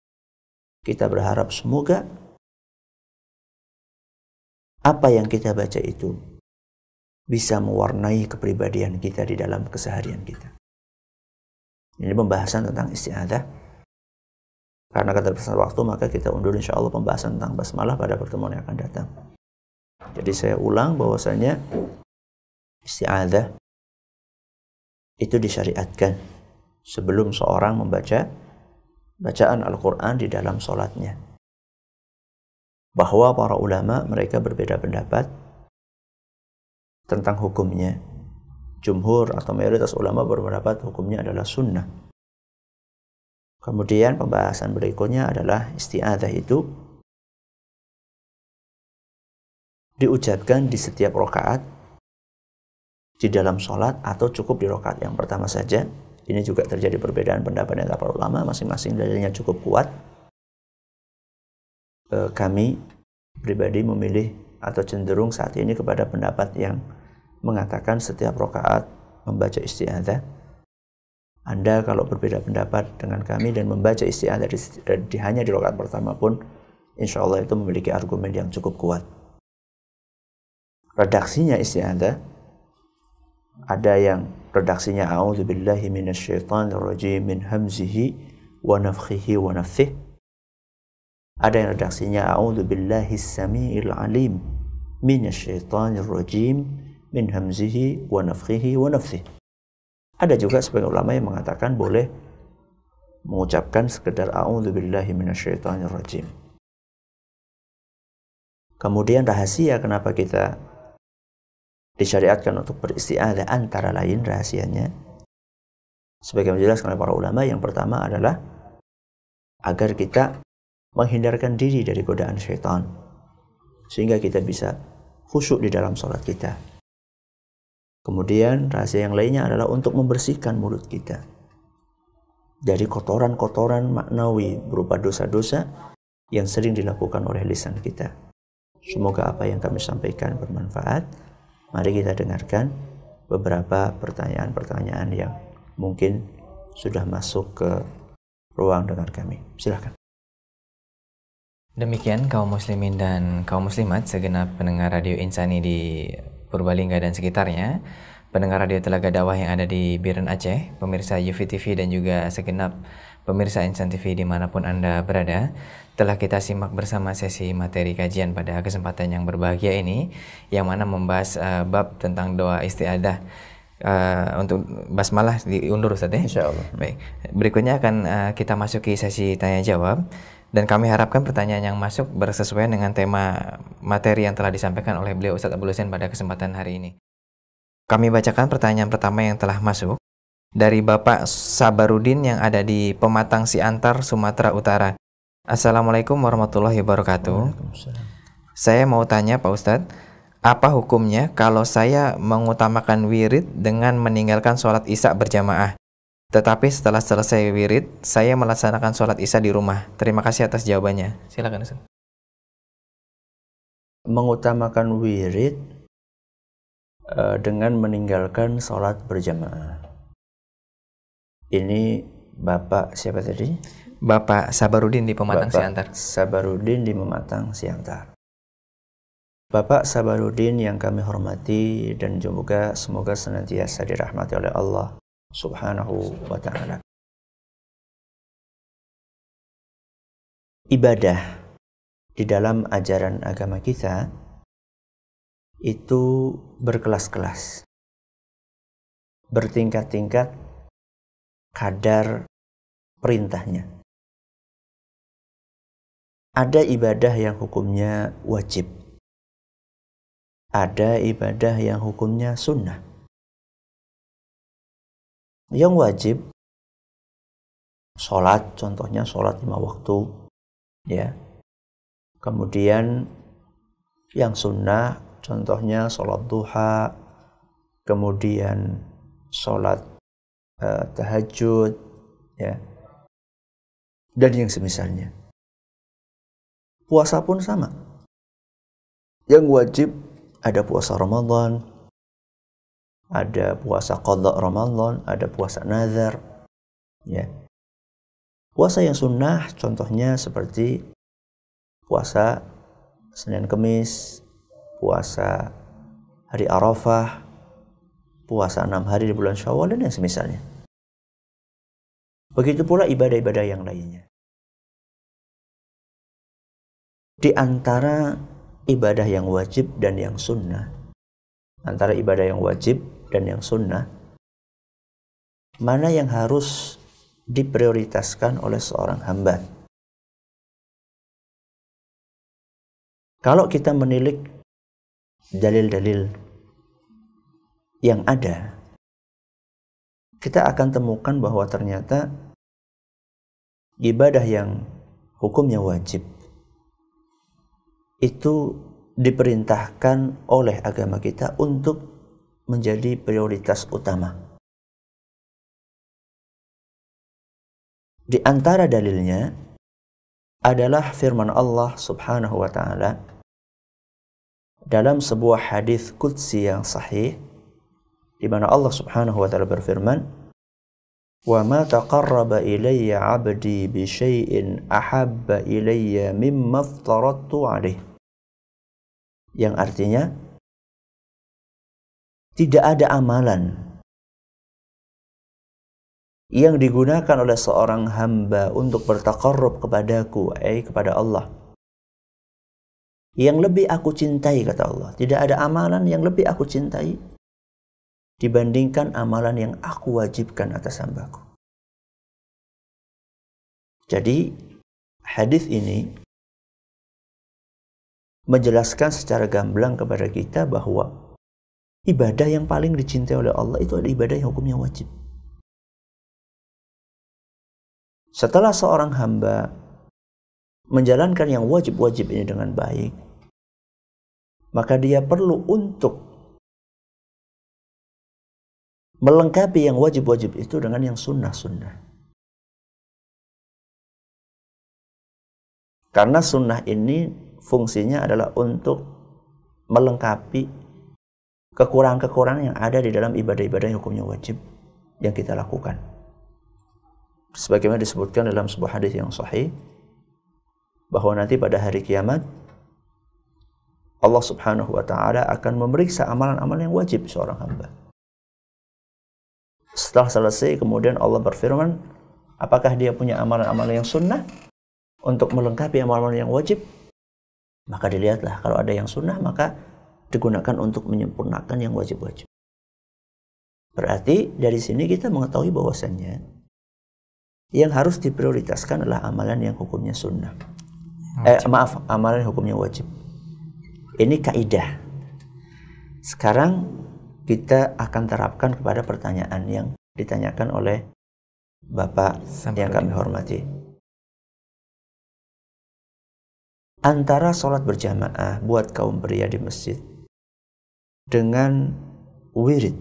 kita berharap semoga apa yang kita baca itu bisa mewarnai kepribadian kita di dalam keseharian kita. Ini pembahasan tentang isti'adzah. Karena keterbatasan waktu, maka kita undur insyaallah pembahasan tentang basmalah pada pertemuan yang akan datang. Jadi saya ulang bahwasanya isti'adzah itu disyariatkan sebelum seorang membaca bacaan Al-Quran di dalam sholatnya. Bahwa para ulama mereka berbeda pendapat tentang hukumnya. Jumhur atau mayoritas ulama berpendapat hukumnya adalah sunnah. Kemudian pembahasan berikutnya adalah isti'adzah itu diucapkan di setiap rakaat di dalam sholat atau cukup di rakaat yang pertama saja. Ini juga terjadi perbedaan pendapat antara para ulama, masing-masing dalilnya cukup kuat. Kami pribadi memilih atau cenderung saat ini kepada pendapat yang mengatakan setiap rakaat membaca isti'adzah. Anda kalau berbeda pendapat dengan kami dan membaca isti'adzah hanya di rakaat pertama pun, insya Allah itu memiliki argumen yang cukup kuat. Redaksinya isti'adzah, ada yang redaksinya a'udzubillahi minasyaitonirrajim min hamzihi wa nafthihi wa nafthihi. Ada yang redaksinya a'udzubillahis samiil alim minasyaitonirrajim min hamzihi wa nafthihi wa nafthihi. Ada juga sebagian ulama yang mengatakan boleh mengucapkan sekedar a'udzubillahi minasyaitonirrajim. Kemudian rahasia kenapa kita disyariatkan untuk beristi'adzah, antara lain rahasianya sebagai menjelaskan oleh para ulama, yang pertama adalah agar kita menghindarkan diri dari godaan syaitan sehingga kita bisa khusyuk di dalam sholat kita. Kemudian rahasia yang lainnya adalah untuk membersihkan mulut kita dari kotoran-kotoran maknawi berupa dosa-dosa yang sering dilakukan oleh lisan kita. Semoga apa yang kami sampaikan bermanfaat. Mari kita dengarkan beberapa pertanyaan-pertanyaan yang mungkin sudah masuk ke ruang dengar kami. Silakan. Demikian kaum muslimin dan kaum muslimat, segenap pendengar Radio Insani di Purbalingga dan sekitarnya, pendengar radio Telaga Dakwah yang ada di Biren Aceh, pemirsa Yufi TV dan juga segenap pemirsa Insan TV dimanapun Anda berada, telah kita simak bersama sesi materi kajian pada kesempatan yang berbahagia ini, yang mana membahas bab tentang doa isti'adzah. Untuk basmalah diundur Ustaz ya? Insyaallah. Baik, berikutnya akan kita masuki sesi tanya jawab. Dan kami harapkan pertanyaan yang masuk bersesuaian dengan tema materi yang telah disampaikan oleh beliau Ustaz Abdul Husain pada kesempatan hari ini. Kami bacakan pertanyaan pertama yang telah masuk dari Bapak Sabarudin yang ada di Pematang Siantar, Sumatera Utara. Assalamualaikum warahmatullahi wabarakatuh. Saya mau tanya Pak Ustadz, apa hukumnya kalau saya mengutamakan wirid dengan meninggalkan sholat isya berjamaah? Tetapi setelah selesai wirid, saya melaksanakan sholat isya di rumah. Terima kasih atas jawabannya. Silakan Ustaz. Mengutamakan wirid dengan meninggalkan sholat berjamaah. Ini Bapak siapa tadi? Bapak Sabarudin di Pematang Siantar. Sabarudin di Pematang Siantar. Bapak Sabarudin yang kami hormati dan juga semoga senantiasa dirahmati oleh Allah Subhanahu wa ta'ala. Ibadah di dalam ajaran agama kita itu berkelas-kelas, bertingkat-tingkat kadar perintahnya. Ada ibadah yang hukumnya wajib, ada ibadah yang hukumnya sunnah. Yang wajib, sholat, contohnya sholat 5 waktu, ya. Kemudian yang sunnah contohnya sholat duha, kemudian sholat tahajud, ya, dan yang semisalnya. Puasa pun sama. Yang wajib ada puasa Ramadan, ada puasa qadha Ramadan, ada puasa nazar, ya. Puasa yang sunnah contohnya seperti puasa Senin Kemis, puasa hari Arafah, puasa 6 hari di bulan Syawal, dan yang semisalnya. Begitu pula ibadah-ibadah yang lainnya. Di antara ibadah yang wajib dan yang sunnah, antara ibadah yang wajib dan yang sunnah, mana yang harus diprioritaskan oleh seorang hamba? Kalau kita menilik dalil-dalil yang ada, kita akan temukan bahwa ternyata ibadah yang hukumnya wajib itu diperintahkan oleh agama kita untuk menjadi prioritas utama. Di antara dalilnya adalah firman Allah Subhanahu wa taala dalam sebuah hadis qudsi yang sahih, di mana Allah Subhanahu wa taala berfirman, "Wa ma taqarraba ilayya 'abdi bi syai'in ahabba ilayya mimma aftaradtu 'alaihi." Yang artinya, tidak ada amalan yang digunakan oleh seorang hamba untuk bertaqarrub kepadaku, kepada Allah, yang lebih aku cintai, kata Allah. Tidak ada amalan yang lebih aku cintai dibandingkan amalan yang aku wajibkan atas hambaku. Jadi hadis ini menjelaskan secara gamblang kepada kita bahwa ibadah yang paling dicintai oleh Allah itu adalah ibadah yang hukumnya wajib. Setelah seorang hamba menjalankan yang wajib-wajib ini dengan baik, maka dia perlu untuk melengkapi yang wajib-wajib itu dengan yang sunnah-sunnah. Karena sunnah ini fungsinya adalah untuk melengkapi kekurangan-kekurangan yang ada di dalam ibadah-ibadah yang hukumnya wajib yang kita lakukan. Sebagaimana disebutkan dalam sebuah hadis yang sahih, bahwa nanti pada hari kiamat Allah Subhanahu wa taala akan memeriksa amalan-amalan yang wajib seorang hamba. Setelah selesai, kemudian Allah berfirman, apakah dia punya amalan-amalan yang sunnah untuk melengkapi amalan yang wajib? Maka dilihatlah, kalau ada yang sunnah maka digunakan untuk menyempurnakan yang wajib-wajib. Berarti dari sini kita mengetahui bahwasannya yang harus diprioritaskan adalah amalan yang hukumnya sunnah. Amalan yang hukumnya wajib. Ini kaidah. Sekarang kita akan terapkan kepada pertanyaan yang ditanyakan oleh Bapak yang kami hormati. Antara sholat berjamaah buat kaum pria di masjid dengan wirid,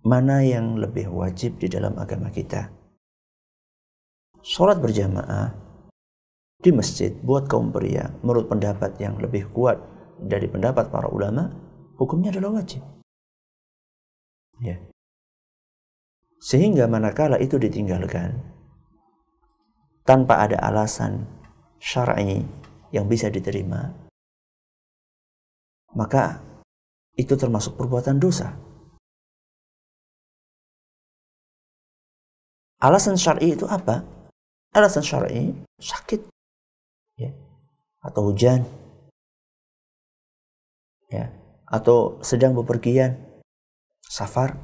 mana yang lebih wajib di dalam agama kita? Sholat berjamaah di masjid buat kaum pria, menurut pendapat yang lebih kuat dari pendapat para ulama, hukumnya adalah wajib. Ya. Sehingga manakala itu ditinggalkan tanpa ada alasan syar'i yang bisa diterima, maka itu termasuk perbuatan dosa. Alasan syar'i itu apa? Alasan syar'i sakit, ya, atau hujan, ya, atau sedang bepergian, safar.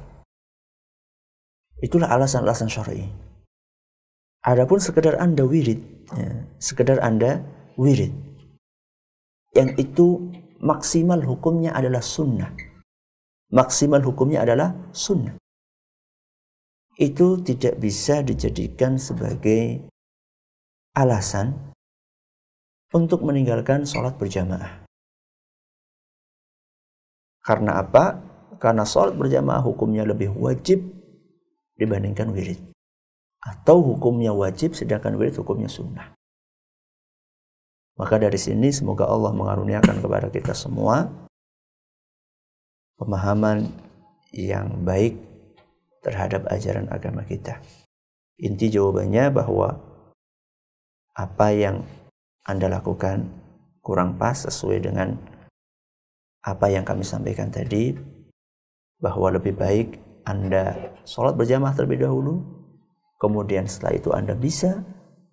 Itulah alasan-alasan syar'i. Adapun sekedar Anda wirid, ya, sekedar Anda wirid, yang itu maksimal hukumnya adalah sunnah. Maksimal hukumnya adalah sunnah. Itu tidak bisa dijadikan sebagai alasan untuk meninggalkan sholat berjamaah. Karena apa? Karena sholat berjamaah hukumnya lebih wajib dibandingkan wirid. Atau hukumnya wajib sedangkan wirid hukumnya sunnah. Maka dari sini semoga Allah mengaruniakan kepada kita semua pemahaman yang baik terhadap ajaran agama kita. Inti jawabannya bahwa apa yang Anda lakukan kurang pas sesuai dengan apa yang kami sampaikan tadi, bahwa lebih baik Anda sholat berjamaah terlebih dahulu, kemudian setelah itu Anda bisa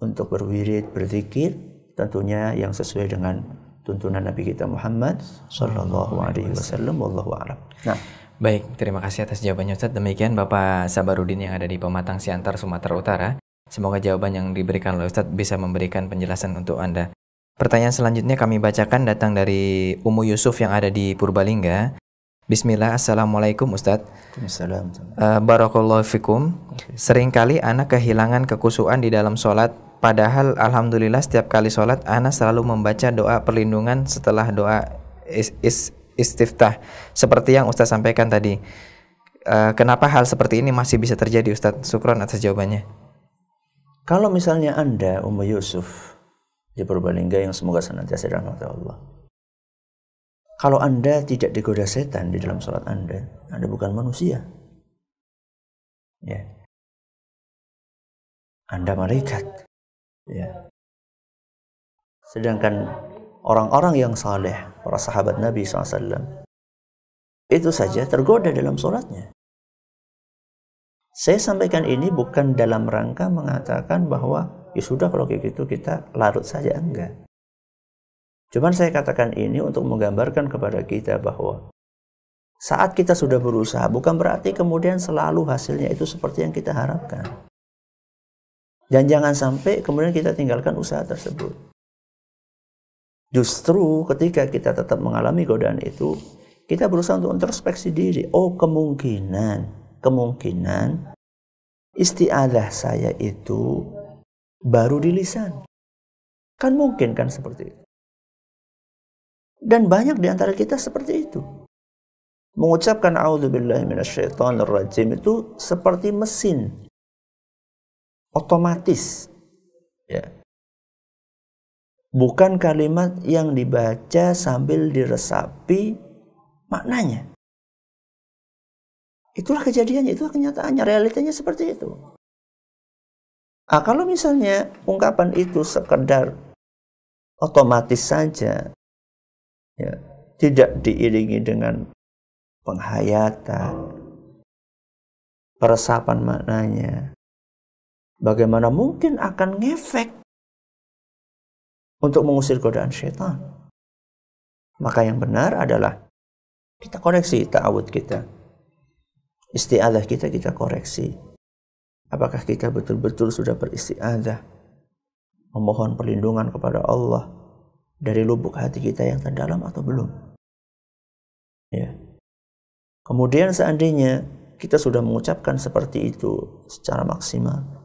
untuk berwirid, berzikir, tentunya yang sesuai dengan tuntunan Nabi kita Muhammad sallallahu alaihi wasallam. Wallahu a'lam. Nah, baik, terima kasih atas jawabannya Ustaz. Demikian Bapak Sabarudin yang ada di Pematang Siantar, Sumatera Utara. Semoga jawaban yang diberikan oleh Ustaz bisa memberikan penjelasan untuk Anda. Pertanyaan selanjutnya kami bacakan datang dari Umu Yusuf yang ada di Purbalingga. Bismillah, Assalamualaikum Ustaz. Barakallahu fikum. Seringkali anak kehilangan kekusuan di dalam sholat, padahal alhamdulillah setiap kali sholat anak selalu membaca doa perlindungan setelah doa istiftah seperti yang Ustaz sampaikan tadi. Kenapa hal seperti ini masih bisa terjadi Ustaz? Syukron atas jawabannya. Kalau misalnya Anda Ummu Yusuf di Purbalingga yang semoga senantiasa dirahmati Allah, kalau Anda tidak digoda setan di dalam sholat Anda bukan manusia. Ya. Anda malaikat. Ya. Sedangkan orang-orang yang saleh, para sahabat Nabi SAW, itu saja tergoda dalam sholatnya. Saya sampaikan ini bukan dalam rangka mengatakan bahwa ya sudah kalau kayak gitu kita larut saja, enggak. Cuman saya katakan ini untuk menggambarkan kepada kita bahwa saat kita sudah berusaha bukan berarti kemudian selalu hasilnya itu seperti yang kita harapkan. Dan jangan sampai kemudian kita tinggalkan usaha tersebut. Justru ketika kita tetap mengalami godaan itu, kita berusaha untuk introspeksi diri. Oh, kemungkinan isti'adzah saya itu baru di lisan. Kan mungkin kan seperti itu. Dan banyak di antara kita seperti itu. Mengucapkan a'udzubillahi minasyaitonirrajim itu seperti mesin. Otomatis. Ya. Bukan kalimat yang dibaca sambil diresapi maknanya. Itulah kejadiannya, itulah kenyataannya, realitanya seperti itu. Kalau misalnya ungkapan itu sekedar otomatis saja, ya, tidak diiringi dengan penghayatan, peresapan maknanya, bagaimana mungkin akan ngefek untuk mengusir godaan syaitan? Maka yang benar adalah kita koreksi ta'awud kita, isti'adzah kita koreksi. Apakah kita betul-betul sudah beristi'adzah, memohon perlindungan kepada Allah dari lubuk hati kita yang terdalam atau belum? Ya. Kemudian seandainya kita sudah mengucapkan seperti itu secara maksimal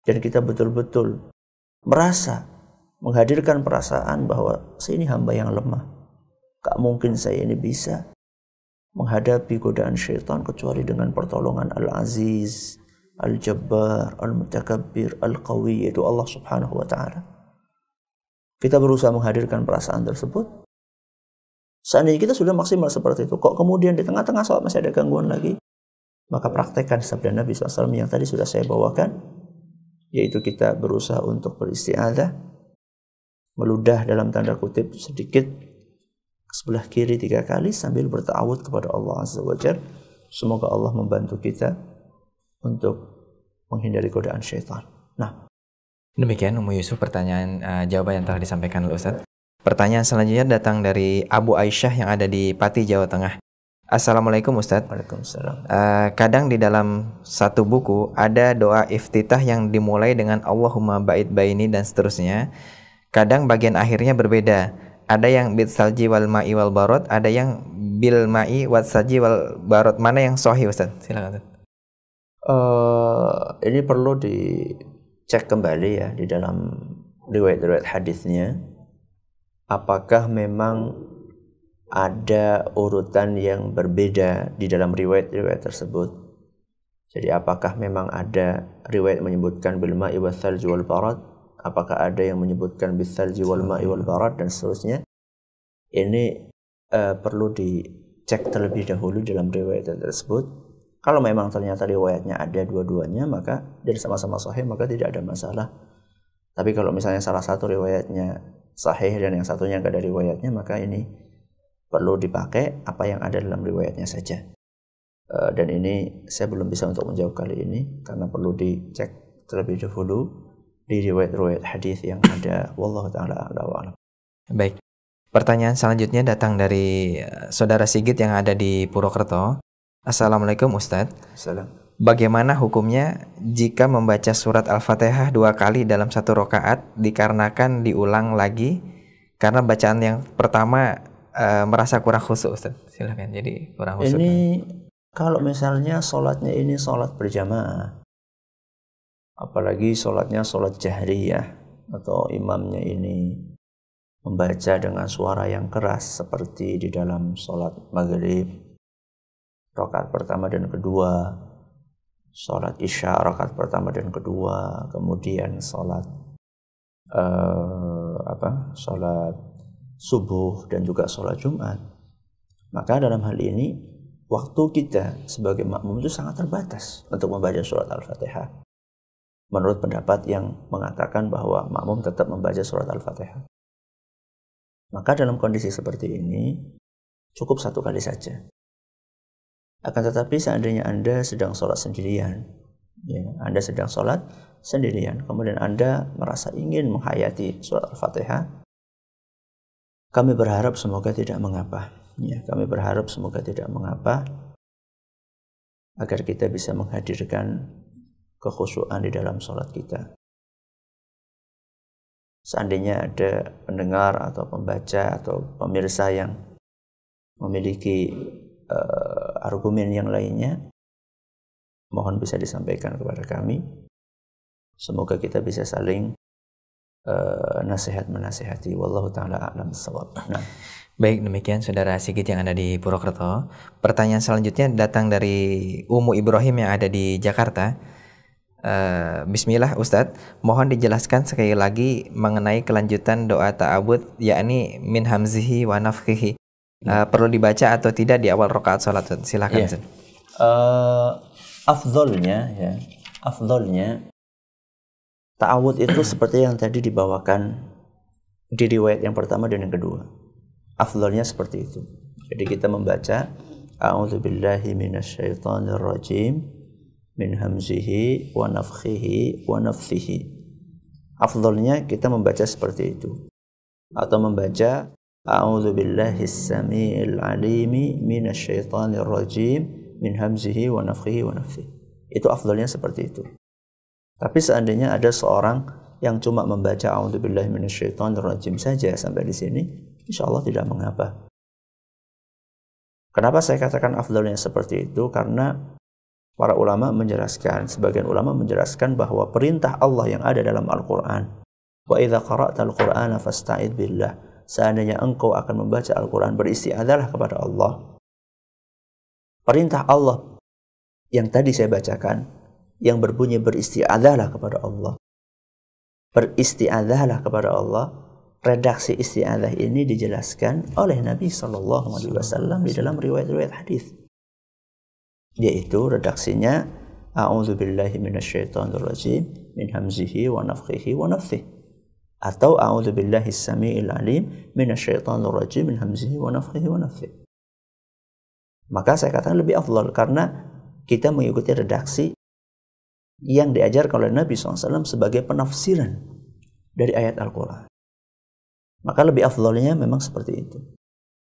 dan kita betul-betul merasa menghadirkan perasaan bahwa saya ini hamba yang lemah, gak mungkin saya ini bisa menghadapi godaan syaitan kecuali dengan pertolongan Al-Aziz, Al-Jabbar, Al-Mutakabbir, Al-Qawi, yaitu Allah Subhanahu wa ta'ala. Kita berusaha menghadirkan perasaan tersebut. Seandainya kita sudah maksimal seperti itu, kok kemudian di tengah-tengah sholat masih ada gangguan lagi, maka praktekkan sabda Nabi SAW yang tadi sudah saya bawakan, yaitu kita berusaha untuk beristi'adzah, meludah dalam tanda kutip sedikit sebelah kiri 3 kali sambil berta'awud kepada Allah Azza wa Jalla. Semoga Allah membantu kita untuk menghindari godaan syaitan. Nah, demikian Ummu Yusuf pertanyaan jawaban yang telah disampaikan oleh Ustaz. Pertanyaan selanjutnya datang dari Abu Aisyah yang ada di Pati, Jawa Tengah. Assalamualaikum Ustaz. Waalaikumsalam. Kadang di dalam satu buku ada doa iftitah yang dimulai dengan Allahumma ba'id baini dan seterusnya. Kadang bagian akhirnya berbeda. Ada yang bil salji wal ma'i wal barot, ada yang bil ma'i wal salji wal barot. Mana yang sahih Ustaz? Silakan Ustaz. Ini perlu dicek kembali ya di dalam riwayat-riwayat hadisnya. apakah memang ada urutan yang berbeda di dalam riwayat-riwayat tersebut. Jadi apakah memang ada riwayat menyebutkan bil ma'i wal thalji wal barad, apakah ada yang menyebutkan bil thalji wal ma'i wal barad dan seterusnya. Ini perlu dicek terlebih dahulu dalam riwayat tersebut. Kalau memang ternyata riwayatnya ada dua-duanya, maka dan sama-sama sahih, maka tidak ada masalah. Tapi kalau misalnya salah satu riwayatnya sahih dan yang satunya enggak ada riwayatnya, maka ini perlu dipakai apa yang ada dalam riwayatnya saja. Dan ini saya belum bisa untuk menjawab kali ini karena perlu dicek terlebih dahulu di riwayat-riwayat hadis yang ada. Wallahu taala a'lam. Baik. Pertanyaan selanjutnya datang dari Saudara Sigit yang ada di Purwokerto. Assalamualaikum Ustadz. Salam. Bagaimana hukumnya jika membaca surat Al-Fatihah 2 kali dalam 1 rakaat dikarenakan diulang lagi karena bacaan yang pertama merasa kurang khusyuk, Ustaz? Silakan. Jadi kurang khusyuk. Ini kalau misalnya sholatnya ini sholat berjamaah, apalagi sholatnya sholat jahriyah atau imamnya ini membaca dengan suara yang keras seperti di dalam sholat maghrib rakaat pertama dan kedua, sholat isya rakaat pertama dan kedua, kemudian sholat sholat subuh dan juga sholat Jumat. Maka dalam hal ini waktu kita sebagai makmum itu sangat terbatas untuk membaca surat Al-Fatihah. Menurut pendapat yang mengatakan bahwa makmum tetap membaca surat Al-Fatihah. Maka dalam kondisi seperti ini cukup 1 kali saja. Akan tetapi seandainya Anda sedang sholat sendirian, Anda sedang sholat sendirian, kemudian Anda merasa ingin menghayati surat Al-Fatihah, kami berharap semoga tidak mengapa. Kami berharap semoga tidak mengapa agar kita bisa menghadirkan kekhusyuan di dalam sholat kita. Seandainya ada pendengar atau pembaca atau pemirsa yang memiliki argumen yang lainnya, mohon bisa disampaikan kepada kami. Semoga kita bisa saling nasihat menasihati. Wallahu taala a'lam bissawab. Nah. Baik, demikian Saudara Sigit yang ada di Purwokerto. Pertanyaan selanjutnya datang dari Umu Ibrahim yang ada di Jakarta. Bismillah Ustadz, mohon dijelaskan sekali lagi mengenai kelanjutan doa ta'awud, yakni min hamzihi wa nafkhihi. Perlu dibaca atau tidak di awal rakaat salat? Silakan. Afdolnya ta'awud itu seperti yang tadi dibawakan di riwayat yang pertama dan yang kedua. Afdolnya seperti itu. Jadi kita membaca a'udzubillahi minasyaitonir rajim min hamzihi wa nafkhihi wa nafthihi. Afdolnya kita membaca seperti itu. Atau membaca a'udzubillahis samiil alimi minasyaitonir rajim min hamzihi wa nafkhihi wa nafthihi. Itu afdolnya seperti itu. Tapi seandainya ada seorang yang cuma membaca a'udzubillahi minasyaitonir rajim saja sampai di sini, insyaallah tidak mengapa. Kenapa saya katakan afdolnya seperti itu? Karena para ulama menjelaskan, sebagian ulama menjelaskan bahwa perintah Allah yang ada dalam Al-Quran, wa idza qara'tal Qur'ana fasta'id billah, seandainya engkau akan membaca Al-Quran, beristi'adzahlah kepada Allah. Perintah Allah yang tadi saya bacakan, yang berbunyi beristi'adzahlah kepada Allah, beristi'adzahlah kepada Allah, redaksi isti'adzah ini dijelaskan oleh Nabi SAW di dalam riwayat-riwayat hadis. Yaitu redaksinya a'udzubillahi minasyaitonir rajim min hamzihi wa nafthihi wa nafthihi, atau a'udzubillahis samiil alim minasyaitonir rajim min hamzihi wa nafthihi wa nafthihi. Maka saya katakan lebih afdal karena kita mengikuti redaksi yang diajarkan oleh Nabi SAW sebagai penafsiran dari ayat Al-Quran. Maka lebih afdalnya memang seperti itu.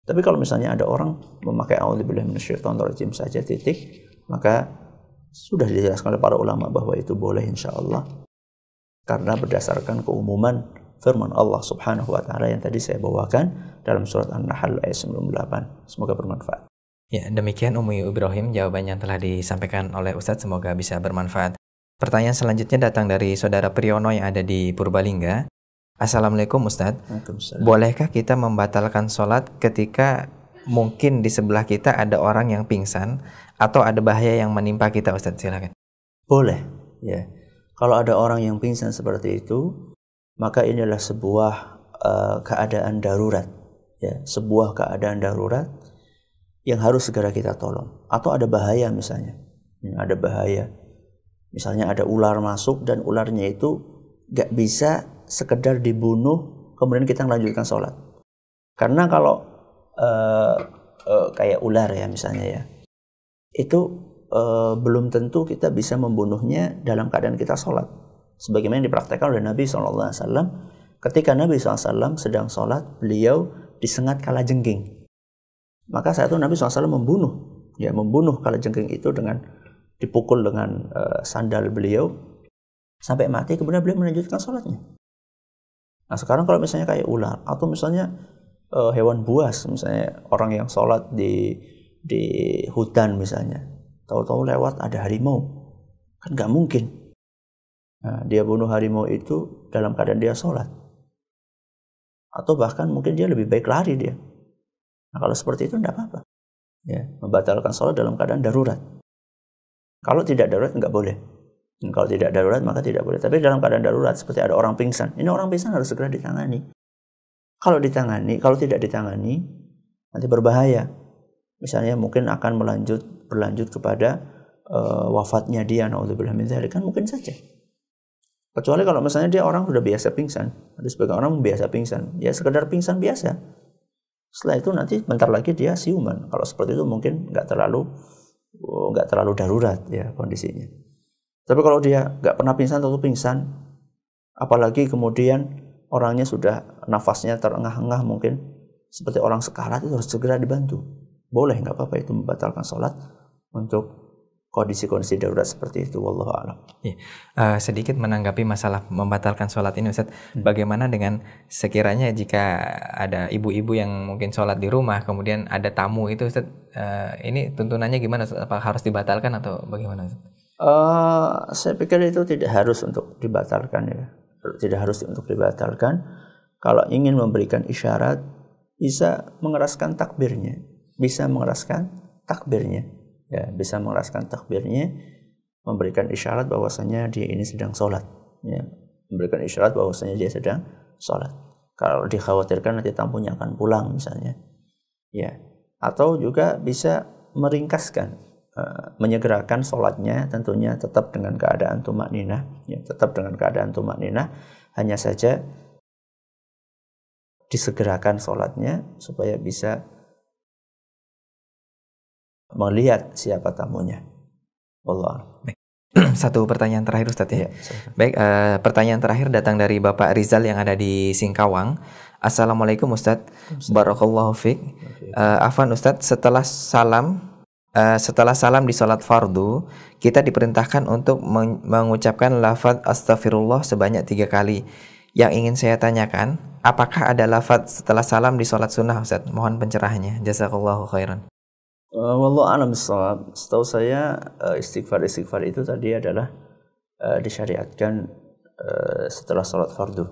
Tapi kalau misalnya ada orang memakai a'udzubillahi minasyaitonir rajim saja titik, maka sudah dijelaskan oleh para ulama bahwa itu boleh insyaallah, karena berdasarkan keumuman firman Allah Subhanahu wa taala yang tadi saya bawakan dalam surat An-Nahl ayat 98. Semoga bermanfaat. Ya, demikian Ummu Ibrahim jawaban yang telah disampaikan oleh Ustadz, semoga bisa bermanfaat. Pertanyaan selanjutnya datang dari Saudara Priyono yang ada di Purbalingga. Assalamualaikum Ustadz. Waalaikumsalam. Bolehkah kita membatalkan sholat ketika mungkin di sebelah kita ada orang yang pingsan atau ada bahaya yang menimpa kita, Ustadz? Silakan. Boleh, ya. Kalau ada orang yang pingsan seperti itu, maka inilah sebuah keadaan darurat, ya, sebuah keadaan darurat yang harus segera kita tolong. Atau ada bahaya misalnya, ya, ada bahaya. Misalnya ada ular masuk dan ularnya itu gak bisa sekedar dibunuh kemudian kita melanjutkan sholat. Karena kalau kayak ular ya misalnya ya, itu belum tentu kita bisa membunuhnya dalam keadaan kita sholat. Sebagaimana yang dipraktekkan oleh Nabi SAW. Ketika Nabi SAW sedang sholat, beliau disengat kalajengking. Maka saat itu Nabi SAW membunuh kalajengking itu dengan dipukul dengan sandal beliau sampai mati, kemudian beliau melanjutkan sholatnya. Nah sekarang kalau misalnya kayak ular atau misalnya hewan buas, misalnya orang yang sholat di hutan misalnya, tahu-tahu lewat ada harimau, kan nggak mungkin. Nah, dia bunuh harimau itu dalam keadaan dia sholat, atau bahkan mungkin dia lebih baik lari dia. Nah kalau seperti itu nggak apa-apa, ya, membatalkan sholat dalam keadaan darurat. Kalau tidak darurat nggak boleh. Kalau tidak darurat maka tidak boleh. Tapi dalam keadaan darurat seperti ada orang pingsan, ini orang pingsan harus segera ditangani. Kalau tidak ditangani nanti berbahaya. Misalnya mungkin akan berlanjut kepada wafatnya dia, naudzubillah min dzalik, kan mungkin saja. Kecuali kalau misalnya dia orang sudah biasa pingsan, ada sebagian orang biasa pingsan, ya sekedar pingsan biasa. Setelah itu nanti bentar lagi dia siuman. Kalau seperti itu mungkin nggak terlalu darurat ya kondisinya. Tapi kalau dia nggak pernah pingsan atau pingsan, apalagi kemudian orangnya sudah nafasnya terengah-engah mungkin seperti orang sekarat, itu harus segera dibantu. Boleh, nggak apa-apa itu membatalkan sholat untuk kondisi-kondisi darurat seperti itu. Wallahu a'lam. Sedikit menanggapi masalah membatalkan sholat ini, Ustaz. Bagaimana dengan sekiranya jika ada ibu-ibu yang mungkin sholat di rumah, kemudian ada tamu itu, Ustaz, ini tuntunannya gimana, Ustaz? Apa harus dibatalkan atau bagaimana, Ustaz? Saya pikir itu tidak harus untuk dibatalkan ya. Tidak harus untuk dibatalkan. Kalau ingin memberikan isyarat, bisa mengeraskan takbirnya. Ya, bisa mengeraskan takbirnya, memberikan isyarat bahwasanya dia ini sedang sholat. Ya, memberikan isyarat bahwasanya dia sedang sholat. Kalau dikhawatirkan nanti tamunya akan pulang misalnya. Ya, atau juga bisa meringkaskan, menyegerakan sholatnya, tentunya tetap dengan keadaan tumakninah, ya, hanya saja disegerakan sholatnya supaya bisa melihat siapa tamunya. Allah. Satu pertanyaan terakhir, Ustadz ya. Ya, baik, pertanyaan terakhir datang dari Bapak Rizal yang ada di Singkawang. Assalamualaikum Ustadz. Barakallahu fiik. Afwan Ustadz, setelah salam di sholat fardu, kita diperintahkan untuk mengucapkan lafaz astagfirullah sebanyak 3 kali. Yang ingin saya tanyakan, apakah ada lafaz setelah salam di sholat sunnah, Ustaz? Mohon pencerahannya. Jazakallahu khairan. Wallahu a'lam bishawab. Setahu saya istighfar itu tadi adalah disyariatkan setelah sholat fardu.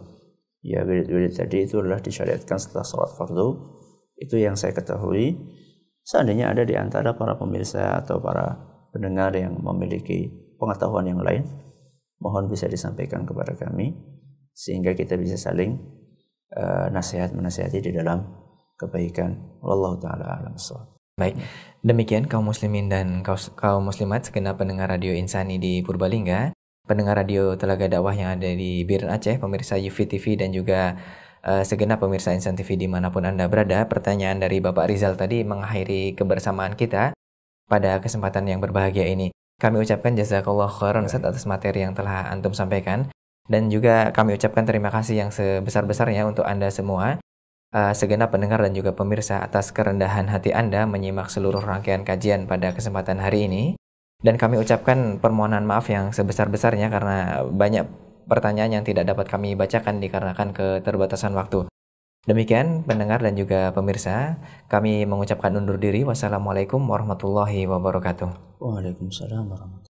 Ya, wirid tadi itu adalah disyariatkan setelah sholat fardu. Itu yang saya ketahui. Seandainya ada di antara para pemirsa atau para pendengar yang memiliki pengetahuan yang lain, mohon bisa disampaikan kepada kami sehingga kita bisa saling menasihati di dalam kebaikan. Wallahu taala a'lam bishawab. Baik, demikian kaum muslimin dan kaum muslimat segenap pendengar Radio Insani di Purbalingga, pendengar radio Telaga Dakwah yang ada di Biren Aceh, pemirsa Yufi TV dan juga segenap pemirsa Insan TV dimanapun Anda berada. Pertanyaan dari Bapak Rizal tadi mengakhiri kebersamaan kita pada kesempatan yang berbahagia ini. Kami ucapkan jazakallahu khairan Ustaz atas materi yang telah Antum sampaikan, dan juga kami ucapkan terima kasih yang sebesar-besarnya untuk Anda semua, segenap pendengar dan juga pemirsa, atas kerendahan hati Anda menyimak seluruh rangkaian kajian pada kesempatan hari ini. Dan kami ucapkan permohonan maaf yang sebesar-besarnya karena banyak pertanyaan yang tidak dapat kami bacakan dikarenakan keterbatasan waktu. Demikian pendengar dan juga pemirsa, kami mengucapkan undur diri. Wassalamualaikum warahmatullahi wabarakatuh. Waalaikumsalam warahmatullahi wabarakatuh.